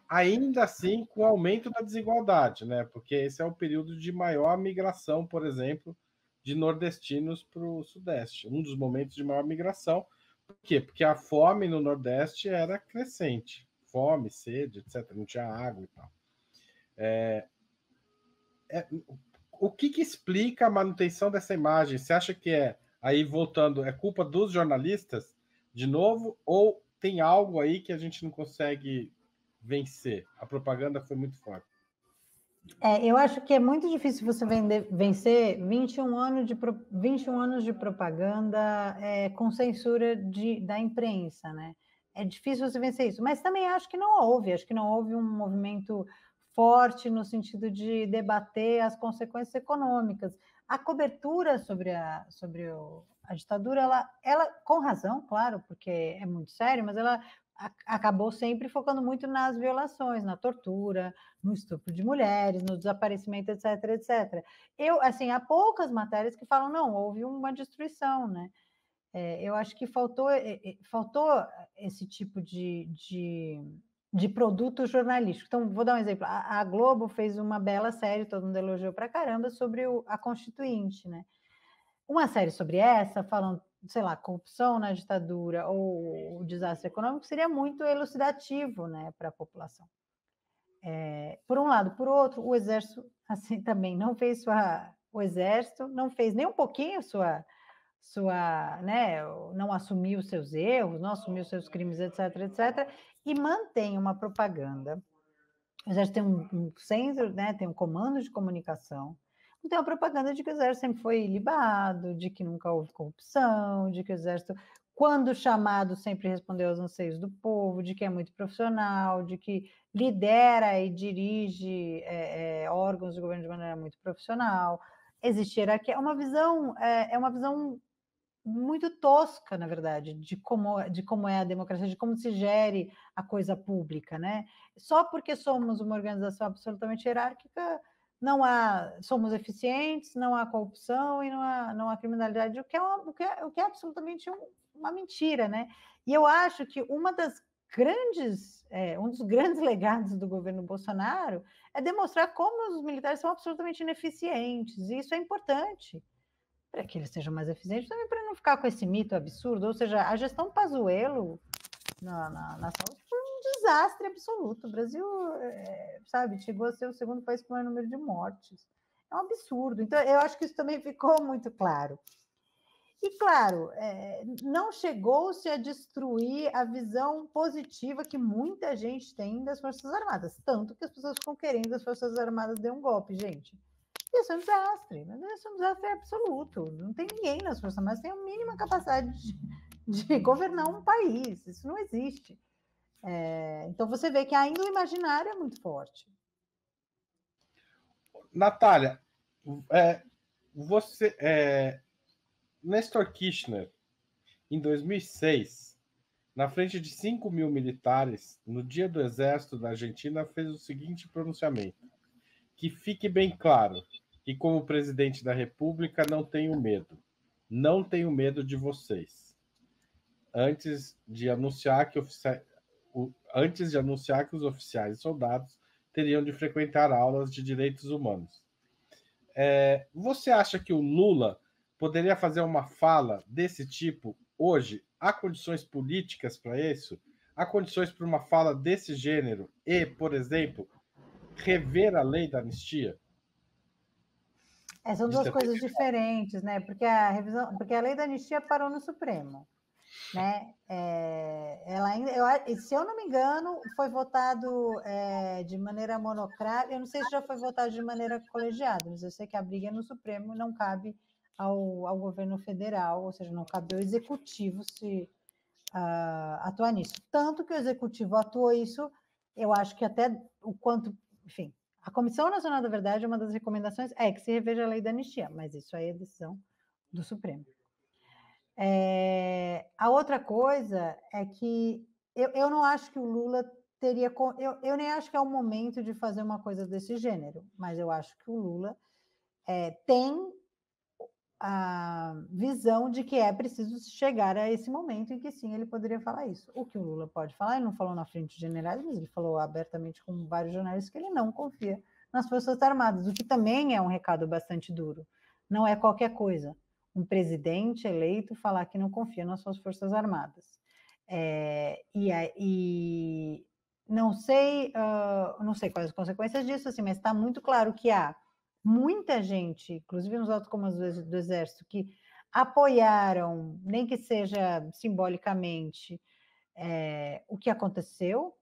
ainda assim com o aumento da desigualdade, né? Porque esse é o período de maior migração, por exemplo, de nordestinos para o Sudeste, um dos momentos de maior migração. Por quê? Porque a fome no Nordeste era crescente, fome, sede, etc. Não tinha água e tal. O que explica a manutenção dessa imagem? Você acha que aí voltando, é culpa dos jornalistas, de novo, ou tem algo aí que a gente não consegue vencer? A propaganda foi muito forte. Eu acho que é muito difícil você vencer 21 anos de propaganda com censura da imprensa, né? É difícil você vencer isso, mas também acho que não houve um movimento forte no sentido de debater as consequências econômicas. A cobertura sobre a ditadura, ela, com razão, claro, porque é muito sério, mas ela acabou sempre focando muito nas violações, na tortura, no estupro de mulheres, no desaparecimento, etc, etc. Há poucas matérias que falam, não, houve uma destruição, né? Eu acho que faltou esse tipo de produto jornalístico. Então, vou dar um exemplo. A Globo fez uma bela série, todo mundo elogiou pra caramba, sobre a Constituinte, né? Uma série sobre essa, falando, sei lá, corrupção na ditadura ou o desastre econômico, seria muito elucidativo, né, para a população. Por um lado. Por outro, o Exército assim também não fez o Exército não fez nem um pouquinho né, não assumiu os seus erros, não assumiu os seus crimes, etc, etc, e mantém uma propaganda. O Exército tem um centro, né, tem um comando de comunicação, tem uma propaganda de que o Exército sempre foi ilibado, de que nunca houve corrupção, de que o Exército, quando chamado, sempre respondeu aos anseios do povo, de que é muito profissional, de que lidera e dirige órgãos de governo de maneira muito profissional. Existe hierarquia, é uma visão muito tosca, na verdade, de como é a democracia, de como se gere a coisa pública, né? Só porque somos uma organização absolutamente hierárquica, somos eficientes, não há corrupção e não há criminalidade, o que é absolutamente uma mentira, né? E eu acho que um dos grandes legados do governo Bolsonaro é demonstrar como os militares são absolutamente ineficientes, e isso é importante para que eles sejam mais eficientes, também para não ficar com esse mito absurdo. Ou seja, a gestão Pazuello na saúde foi um desastre absoluto. O Brasil, chegou a ser o segundo país com o maior número de mortes. É um absurdo. Então, eu acho que isso também ficou muito claro. E, claro, não chegou-se a destruir a visão positiva que muita gente tem das Forças Armadas, tanto que as pessoas ficam querendo que as Forças Armadas dêem um golpe, gente. Isso é um desastre, mas isso é um desastre absoluto. Não tem ninguém nas Forças Armadas que tem a mínima capacidade de governar um país. Isso não existe. Então, você vê que ainda o imaginário é muito forte. Natália, Néstor Kirchner, em 2006, na frente de 5 mil militares, no dia do Exército da Argentina, fez o seguinte pronunciamento: que fique bem claro que, como presidente da República, não tenho medo. Não tenho medo de vocês. Antes de anunciar que os oficiais e soldados teriam de frequentar aulas de direitos humanos. Você acha que o Lula poderia fazer uma fala desse tipo hoje? Há condições políticas para isso? Há condições para uma fala desse gênero e, por exemplo, rever a lei da anistia? São duas coisas diferentes, né? Porque a lei da anistia parou no Supremo, né? Ela ainda, se eu não me engano, foi votado de maneira monocrática. Eu não sei se já foi votado de maneira colegiada, mas eu sei que a briga é no Supremo e não cabe ao governo federal, ou seja, não cabe ao executivo se atuar nisso. Tanto que o executivo atuou isso, eu acho que até o quanto, enfim. A Comissão Nacional da Verdade, uma das recomendações é que se reveja a lei da anistia, mas isso aí é decisão do Supremo. A outra coisa é que eu não acho que o Lula teria... Eu nem acho que é o momento de fazer uma coisa desse gênero, mas eu acho que o Lula tem a visão de que é preciso chegar a esse momento em que sim, ele poderia falar isso. O que o Lula pode falar, ele não falou na frente de generais, mas ele falou abertamente com vários jornalistas que ele não confia nas Forças Armadas, o que também é um recado bastante duro. Não é qualquer coisa um presidente eleito falar que não confia nas suas Forças Armadas. E não sei quais as consequências disso, assim, mas está muito claro que há muita gente, inclusive nos altos comandos do Exército, que apoiaram, nem que seja simbolicamente, o que aconteceu,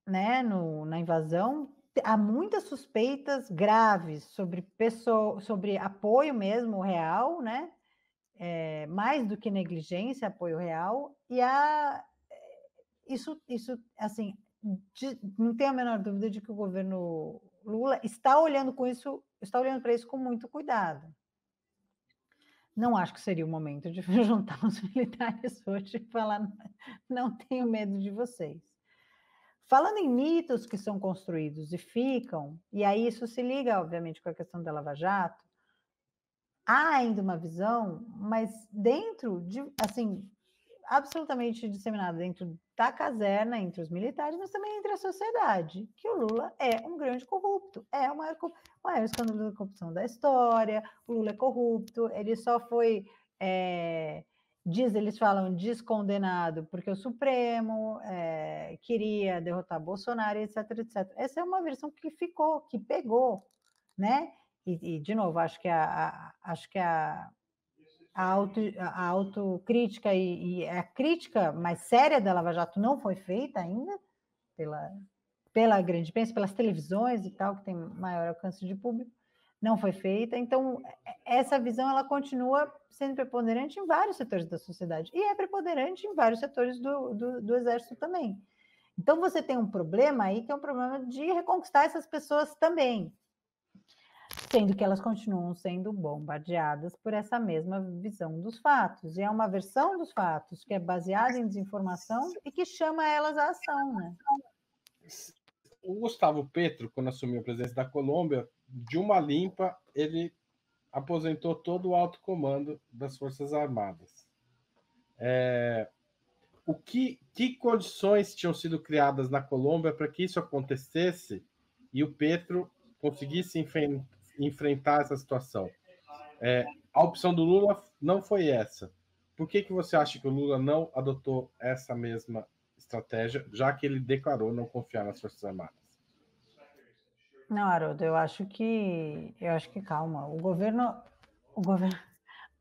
né, na invasão. Há muitas suspeitas graves sobre apoio mesmo real, né? Mais do que negligência, apoio real, e isso assim, não tenho a menor dúvida de que o governo Lula está olhando para isso com muito cuidado. Não acho que seria o momento de juntar os militares hoje e falar, não tenho medo de vocês. Falando em mitos que são construídos e ficam, e aí isso se liga, obviamente, com a questão da Lava Jato, há ainda uma visão, mas dentro de, assim, absolutamente disseminada dentro da caserna, entre os militares, mas também entre a sociedade, que o Lula é um grande corrupto, é o maior escândalo da corrupção da história, o Lula é corrupto, ele só foi, eles falam, descondenado porque o Supremo queria derrotar Bolsonaro, etc, etc. Essa é uma versão que ficou, que pegou, né? E de novo, acho que a autocrítica e a crítica mais séria da Lava Jato não foi feita ainda pela grande imprensa, pelas televisões e tal, que tem maior alcance de público, não foi feita. Então, essa visão ela continua sendo preponderante em vários setores da sociedade e é preponderante em vários setores do Exército também. Então, você tem um problema aí, que é um problema de reconquistar essas pessoas também, sendo que elas continuam sendo bombardeadas por essa mesma visão dos fatos. E é uma versão dos fatos que é baseada em desinformação e que chama elas à ação, né? O Gustavo Petro, quando assumiu a presidência da Colômbia, de uma limpa, ele aposentou todo o alto comando das Forças Armadas. Que condições tinham sido criadas na Colômbia para que isso acontecesse e o Petro conseguisse enfrentar essa situação? A opção do Lula não foi essa. Por que você acha que o Lula não adotou essa mesma estratégia, já que ele declarou não confiar nas Forças Armadas? Não, Haroldo, eu acho que calma. O governo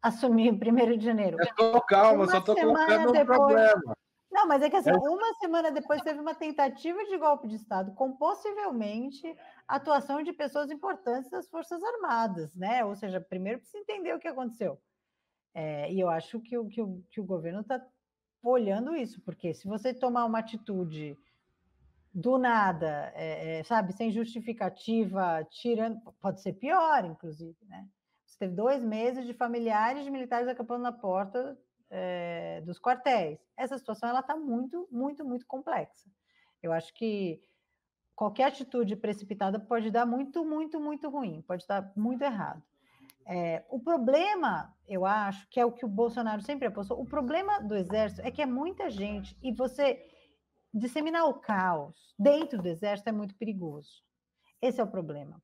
assumiu em 1º de janeiro. Eu tô calma, só estou colocando um problema. Não, mas é que assim, uma semana depois teve uma tentativa de golpe de Estado com possivelmente atuação de pessoas importantes das Forças Armadas, né? Ou seja, primeiro precisa entender o que aconteceu. E eu acho que o governo está olhando isso, porque se você tomar uma atitude do nada, sabe, sem justificativa, tirando, pode ser pior, inclusive, né? Você teve 2 meses de familiares de militares acampando na porta dos quartéis. Essa situação ela está muito, muito, muito complexa. Eu acho que qualquer atitude precipitada pode dar muito, muito, muito ruim, pode dar muito errado. O problema, eu acho, que é o que o Bolsonaro sempre apostou, o problema do Exército é que é muita gente, e você disseminar o caos dentro do Exército é muito perigoso. Esse é o problema.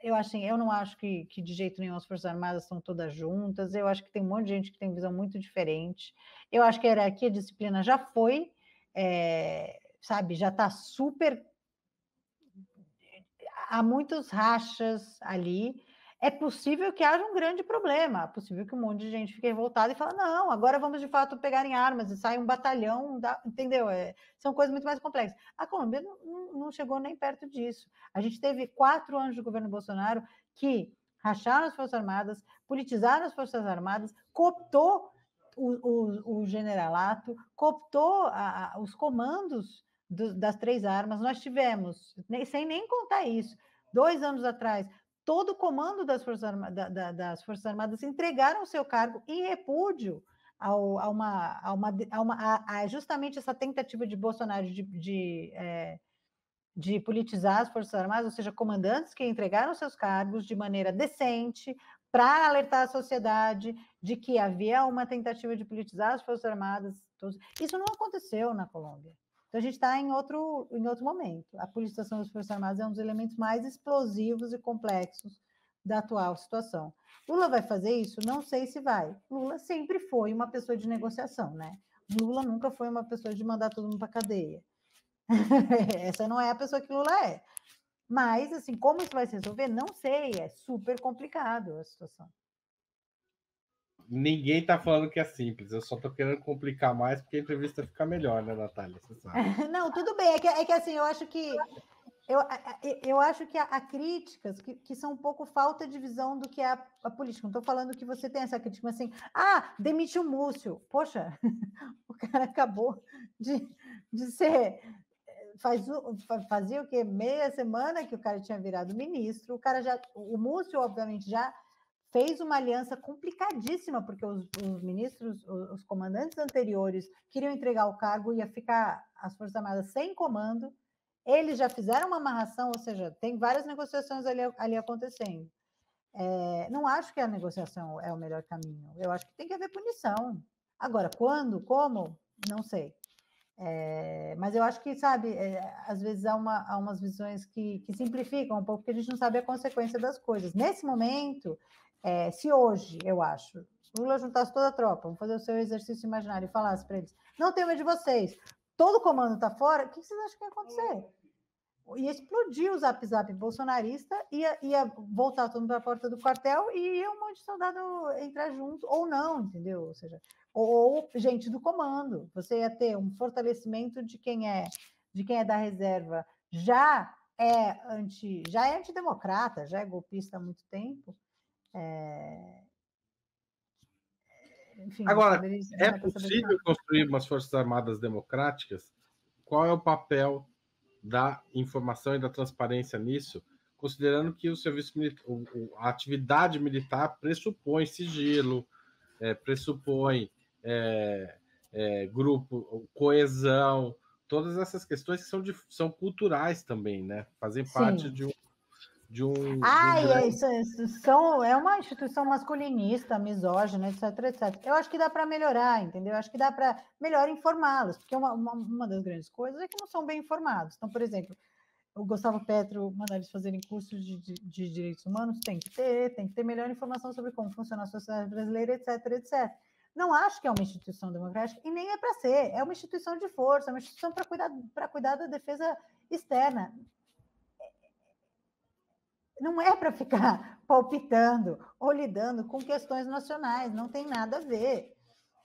Eu não acho que de jeito nenhum as Forças Armadas estão todas juntas, eu acho que tem um monte de gente que tem visão muito diferente, eu acho que a hierarquia e a disciplina já foi, sabe, já está super... Há muitos rachas ali. É possível que haja um grande problema, é possível que um monte de gente fique revoltada e fale, não, agora vamos de fato pegar em armas e sai um batalhão, entendeu? São coisas muito mais complexas. A Colômbia não chegou nem perto disso. A gente teve 4 anos de governo Bolsonaro que racharam as Forças Armadas, politizaram as Forças Armadas, cooptou o generalato, cooptou os comandos das 3 armas. Nós tivemos, sem nem contar isso, 2 anos atrás, todo o comando das Forças Armadas entregaram o seu cargo em repúdio a justamente essa tentativa de Bolsonaro de politizar as Forças Armadas, ou seja, comandantes que entregaram seus cargos de maneira decente, para alertar a sociedade de que havia uma tentativa de politizar as Forças Armadas. Isso não aconteceu na Colômbia. Então, a gente está em outro momento. A politização das Forças Armadas é um dos elementos mais explosivos e complexos da atual situação. Lula vai fazer isso? Não sei se vai. Lula sempre foi uma pessoa de negociação, né? Lula nunca foi uma pessoa de mandar todo mundo para a cadeia. Essa não é a pessoa que Lula é. Mas, assim, como isso vai se resolver? Não sei. É super complicado a situação. Ninguém está falando que é simples. Eu só estou querendo complicar mais porque a entrevista fica melhor, né, Natália? Você sabe. Não, tudo bem. É que assim, eu acho que há críticas que são um pouco falta de visão do que é a política. Não estou falando que você tem essa crítica, mas assim, demite o Múcio. Poxa, o cara acabou de ser. Fazia o quê? Meia semana que o cara tinha virado ministro. O Múcio, obviamente, já fez uma aliança complicadíssima, porque os ministros, os comandantes anteriores queriam entregar o cargo, ia ficar as Forças Armadas sem comando. Eles já fizeram uma amarração, ou seja, tem várias negociações ali acontecendo. Não acho que a negociação é o melhor caminho. Eu acho que tem que haver punição. Agora, quando, como, não sei. Mas eu acho que, sabe, às vezes há umas visões que simplificam um pouco, porque a gente não sabe a consequência das coisas. Nesse momento, se hoje, eu acho, Lula juntasse toda a tropa, vamos fazer o seu exercício imaginário e falasse para eles, não tenho medo de vocês, todo o comando está fora, o que vocês acham que ia acontecer? Ia explodir o zap-zap bolsonarista, ia voltar todo mundo para a porta do quartel e ia um monte de soldado entrar junto, ou não, entendeu? Ou seja, ou gente do comando. Você ia ter um fortalecimento de quem é da reserva, já é antidemocrata, já é golpista há muito tempo. Enfim, Agora, é possível construir umas Forças Armadas democráticas? Qual é o papel da informação e da transparência nisso, considerando que o serviço militar, a atividade militar pressupõe sigilo, pressupõe grupo, coesão, todas essas questões que são culturais também, né? Fazem parte de um. É uma instituição masculinista, misógina, etc, etc. Eu acho que dá para melhorar, entendeu? Eu acho que dá para melhor informá-los, porque uma das grandes coisas é que não são bem informados. Então, por exemplo, o Gustavo Petro mandar eles fazerem cursos de direitos humanos, tem que ter melhor informação sobre como funciona a sociedade brasileira, etc, etc. Não acho que é uma instituição democrática e nem é para ser. É uma instituição de força, é uma instituição para cuidar da defesa externa. Não é para ficar palpitando ou lidando com questões nacionais, não tem nada a ver.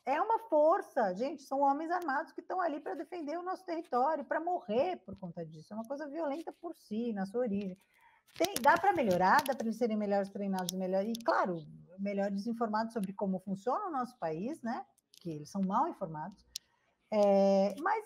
É uma força, gente, são homens armados que estão ali para defender o nosso território, para morrer por conta disso. É uma coisa violenta por si, na sua origem. Dá para melhorar, dá para eles serem melhores treinados e, claro, melhores informados sobre como funciona o nosso país, né? Que eles são mal informados. Mas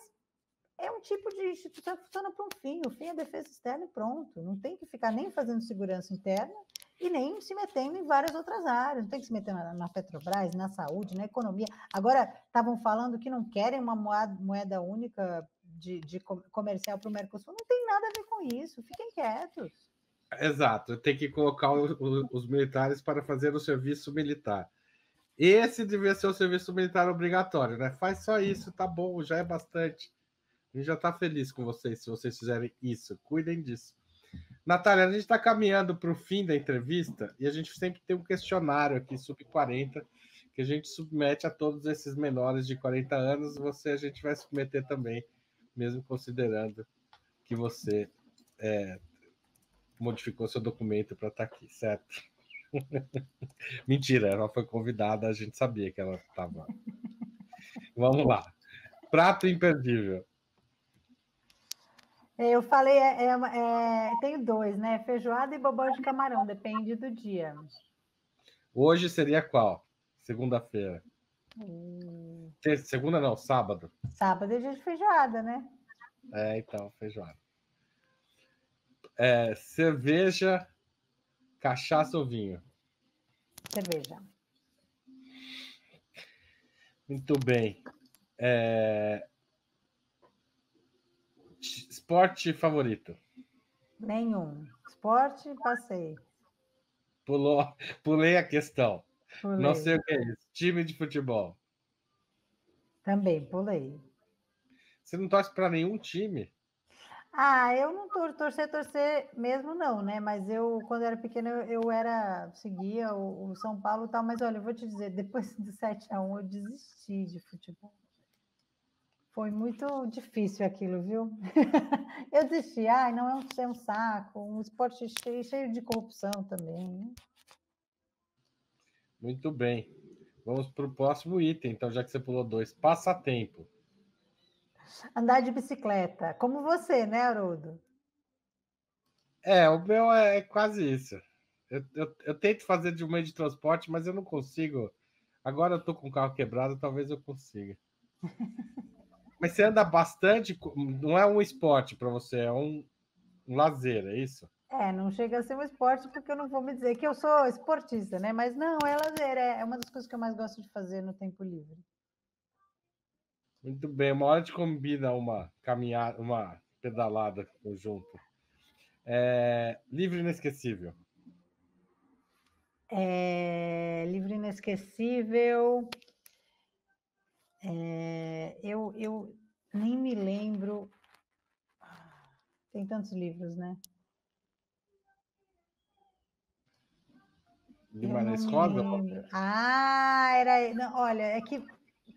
é um tipo de instituição que funciona para um fim. O fim é a defesa externa e pronto. Não tem que ficar nem fazendo segurança interna e nem se metendo em várias outras áreas. Não tem que se meter na Petrobras, na saúde, na economia. Agora, estavam falando que não querem uma moeda única de comercial para o Mercosul. Não tem nada a ver com isso. Fiquem quietos. Exato. Tem que colocar os militares para fazer o serviço militar. Esse devia ser o serviço militar obrigatório, né? Faz só isso, tá bom, já é bastante. A gente já está feliz com vocês, se vocês fizerem isso. Cuidem disso. Natália, a gente está caminhando para o fim da entrevista e a gente sempre tem um questionário aqui, sub-40, que a gente submete a todos esses menores de 40 anos. A gente vai submeter também, mesmo considerando que você modificou seu documento para estar aqui, certo? Mentira, ela foi convidada, a gente sabia que ela estava. Vamos lá. Prato imperdível. Eu falei, tenho dois, né? Feijoada e bobó de camarão, depende do dia. Hoje seria qual? Segunda-feira. Segunda não, sábado. Sábado é dia de feijoada, né? Então, feijoada. Cerveja, cachaça ou vinho? Cerveja. Muito bem. Esporte favorito? Nenhum. Esporte, passei. Pulei a questão. Pulei. Não sei o que é isso. Time de futebol. Também, pulei. Você não torce para nenhum time? Ah, eu não torcer mesmo não, né? Mas eu, quando era pequena, seguia o São Paulo e tal, mas olha, eu vou te dizer, depois do 7-1 eu desisti de futebol. Foi muito difícil aquilo, viu? Eu desisti, não é um saco, um esporte cheio de corrupção também. Muito bem. Vamos para o próximo item, então, já que você pulou 2. Passatempo. Andar de bicicleta, como você, né, Haroldo? O meu é quase isso. Eu tento fazer de um meio de transporte, mas eu não consigo. Agora eu tô com o carro quebrado, talvez eu consiga. Mas você anda bastante, não é um esporte para você, é um lazer, é isso? Não chega a ser um esporte, porque eu não vou me dizer que eu sou esportista, né? Mas não, é lazer, é uma das coisas que eu mais gosto de fazer no tempo livre. Muito bem, uma hora a gente combina uma caminhada, uma pedalada junto. Livro inesquecível. Livro inesquecível. Eu nem me lembro. Tem tantos livros, né? Guimarães Rosa? Era. Não, olha, é que.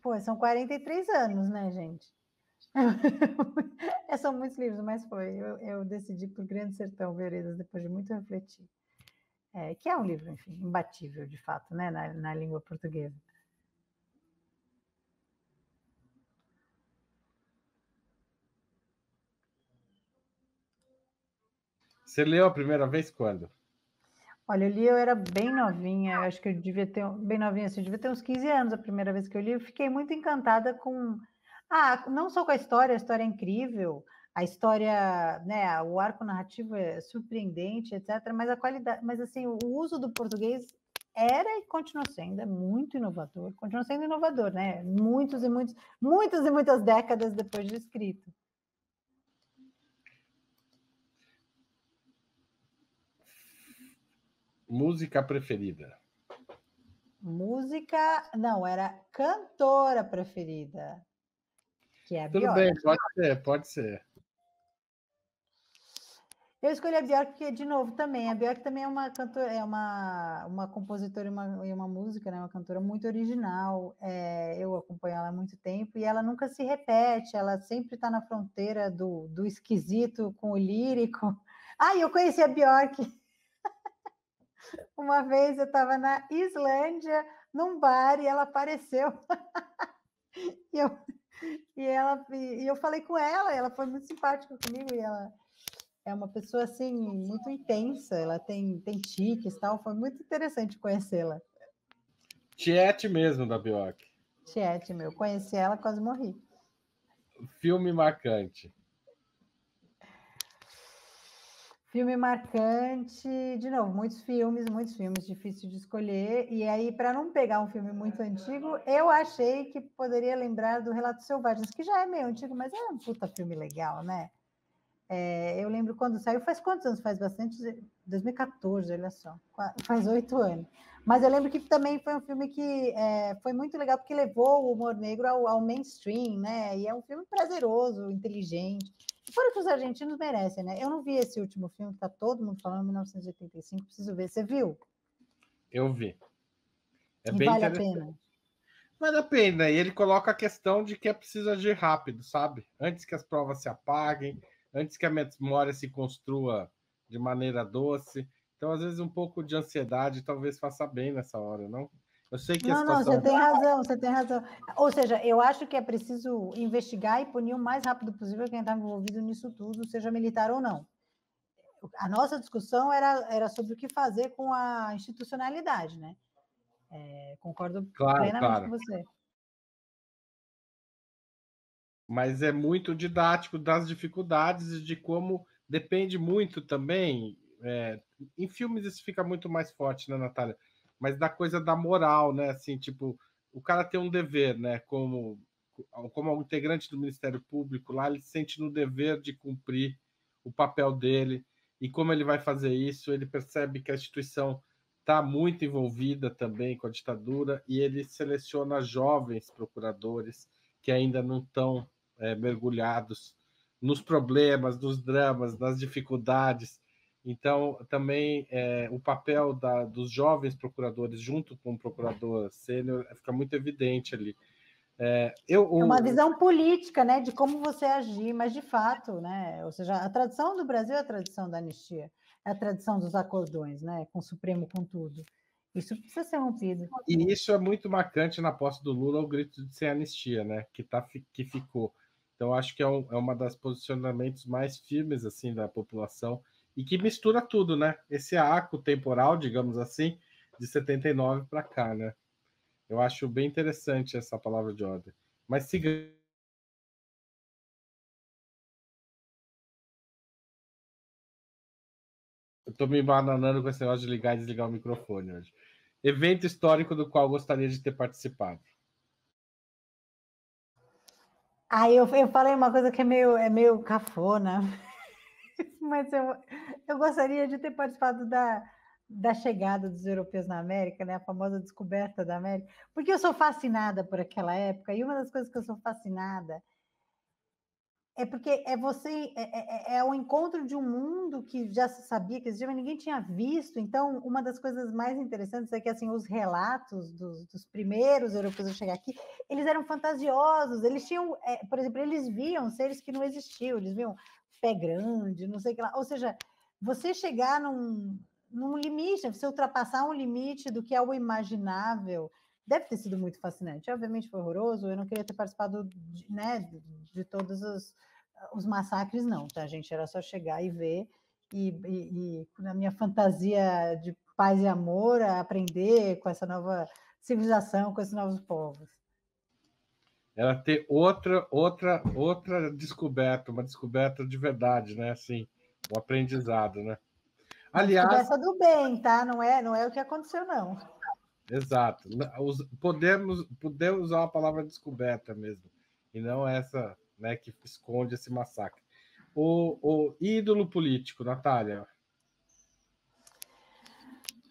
Pô, são 43 anos, né, gente? São muitos livros, mas foi. Eu decidi por Grande Sertão Veredas, depois de muito refletir. Que é um livro, enfim, imbatível, de fato, né, na língua portuguesa. Você leu a primeira vez quando? Olha, eu era bem novinha, acho que eu devia ter, bem novinha, assim, eu devia ter uns 15 anos a primeira vez que eu li, eu fiquei muito encantada com, não só com a história é incrível, a história, né, o arco narrativo é surpreendente, etc., mas a qualidade, mas assim, o uso do português era e continua sendo muito inovador, continua sendo inovador, né, muitas e muitas décadas depois de escrito. Música preferida. Música, não, era cantora preferida, que é a Tudo Bjork. bem, pode ser. Eu escolhi a Bjork porque, de novo, também, a Bjork também é uma cantora, é uma compositora e uma música, né, uma cantora muito original. Eu acompanho ela há muito tempo e ela nunca se repete, ela sempre está na fronteira do esquisito com o lírico. Eu conheci a Bjork. Uma vez eu estava na Islândia, num bar, e ela apareceu. E eu falei com ela foi muito simpática comigo, e ela é uma pessoa, assim, muito intensa, ela tem tiques e tal, foi muito interessante conhecê-la. Tiete mesmo, da Bjork. Tiete, conheci ela, quase morri. Filme marcante. Filme marcante, de novo, muitos filmes, difícil de escolher. E aí, para não pegar um filme muito antigo, eu achei que poderia lembrar do Relatos Selvagens, que já é meio antigo, mas é um puta filme legal, né? Eu lembro quando saiu, faz quantos anos? Faz bastante, 2014, olha só, faz 8 anos. Mas eu lembro que também foi um filme que foi muito legal, porque levou o humor negro ao mainstream, né? E é um filme prazeroso, inteligente. Fora que os argentinos merecem, né? Eu não vi esse último filme, que tá todo mundo falando, 1985, preciso ver. Você viu? Eu vi. É E bem vale a interessante. pena? Vale a pena. E ele coloca a questão de que é preciso agir rápido, sabe? Antes que as provas se apaguem, antes que a memória se construa de maneira doce. Então, às vezes, um pouco de ansiedade talvez faça bem nessa hora, não? Eu sei que a Não, situação. você tem razão. Ou seja, eu acho que é preciso investigar e punir o mais rápido possível quem está envolvido nisso tudo, seja militar ou não. A nossa discussão era sobre o que fazer com a institucionalidade, né? Concordo plenamente com você. Mas é muito didático das dificuldades e de como depende muito também. Em filmes isso fica muito mais forte, né, Natália? Mas da coisa da moral, né? Assim, tipo, o cara tem um dever, né? Como um integrante do Ministério Público lá, ele se sente no dever de cumprir o papel dele. E como ele vai fazer isso, ele percebe que a instituição está muito envolvida também com a ditadura, e ele seleciona jovens procuradores que ainda não estão mergulhados nos problemas, nos dramas, nas dificuldades. Então, também o papel dos jovens procuradores junto com o procurador sênior fica muito evidente ali. É uma visão política, né, de como você agir, mas de fato, né, ou seja, a tradição do Brasil é a tradição da anistia, é a tradição dos acordões, né, com o Supremo, com tudo. Isso precisa ser rompido. E isso é muito marcante na posse do Lula, o grito de sem anistia, né, que ficou. Então, acho que é uma das posicionamentos mais firmes assim da população e que mistura tudo, né? Esse arco temporal, digamos assim, de 79 para cá, né? Eu acho bem interessante essa palavra de ordem. Mas siga. Eu estou me bananando com esse negócio de ligar e desligar o microfone hoje. Evento histórico do qual gostaria de ter participado. Eu falei uma coisa que é meio cafona, mas eu gostaria de ter participado da chegada dos europeus na América, né? A famosa descoberta da América, porque eu sou fascinada por aquela época, e uma das coisas que eu sou fascinada é porque é o encontro de um mundo que já se sabia que existia, mas ninguém tinha visto. Então, uma das coisas mais interessantes é que assim, os relatos dos primeiros europeus a chegar aqui, eles eram fantasiosos, eles tinham, por exemplo, eles viam seres que não existiam, eles viam pé grande, não sei o que lá. Ou seja, você chegar num limite, você ultrapassar um limite do que é o imaginável, deve ter sido muito fascinante. Obviamente foi horroroso, eu não queria ter participado de todos os massacres, não, tá, gente? Era só chegar e ver, e na minha fantasia de paz e amor, aprender com essa nova civilização, com esses novos povos. Ela ter outra descoberta, uma descoberta de verdade, né? Assim, um aprendizado, né? Aliás, descoberta do bem, tá? Não é o que aconteceu, não. Exato. Podemos usar a palavra descoberta mesmo, e não essa, né, que esconde esse massacre. O ídolo político, Natália.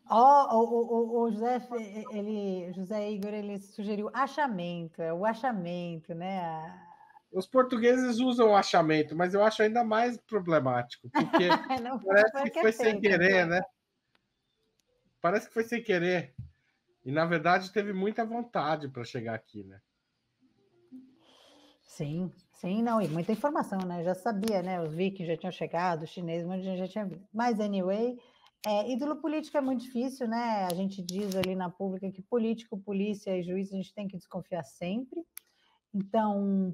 O José Igor, ele sugeriu achamento, o achamento, né? Os portugueses usam o achamento, mas eu acho ainda mais problemático, porque parece que foi sem querer, né? Parece que foi sem querer. E, na verdade, teve muita vontade para chegar aqui, né? Sim, não, e muita informação, né? Já sabia, né? Os vikings já tinham chegado, os chineses, muita gente já tinha visto. Mas, anyway, ídolo político é muito difícil, né? A gente diz ali na pública que político, polícia e juiz a gente tem que desconfiar sempre. Então,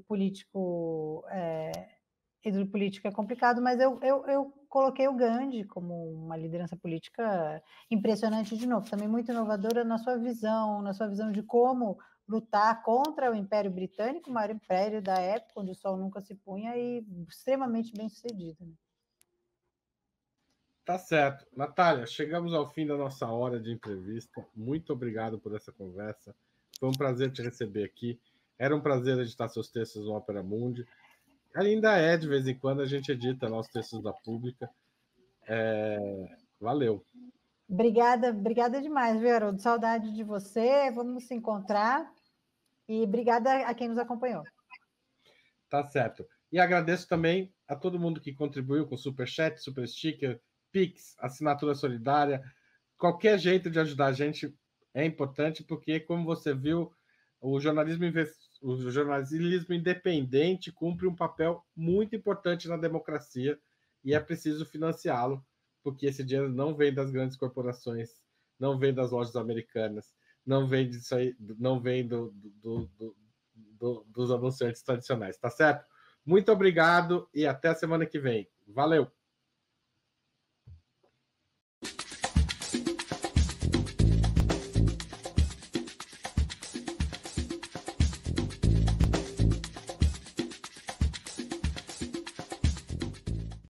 ídolo político é complicado, mas eu coloquei o Gandhi como uma liderança política impressionante de novo, também muito inovadora na sua visão de como lutar contra o Império Britânico, o maior império da época, onde o sol nunca se punha, e extremamente bem sucedido. Né? Tá certo. Natália, chegamos ao fim da nossa hora de entrevista. Muito obrigado por essa conversa. Foi um prazer te receber aqui. Era um prazer editar seus textos no Opera Mundi. Ainda é, de vez em quando, a gente edita lá os textos da Pública. Valeu. Obrigada demais, viu, Haroldo? Saudade de você. Vamos se encontrar. E obrigada a quem nos acompanhou. Tá certo. E agradeço também a todo mundo que contribuiu com Superchat, Super Sticker, Pix, assinatura solidária. Qualquer jeito de ajudar a gente é importante, porque, como você viu, o jornalismo independente cumpre um papel muito importante na democracia e é preciso financiá-lo, porque esse dinheiro não vem das grandes corporações, não vem das lojas americanas, não vem disso aí, não vem dos anunciantes tradicionais, tá certo? Muito obrigado e até a semana que vem. Valeu!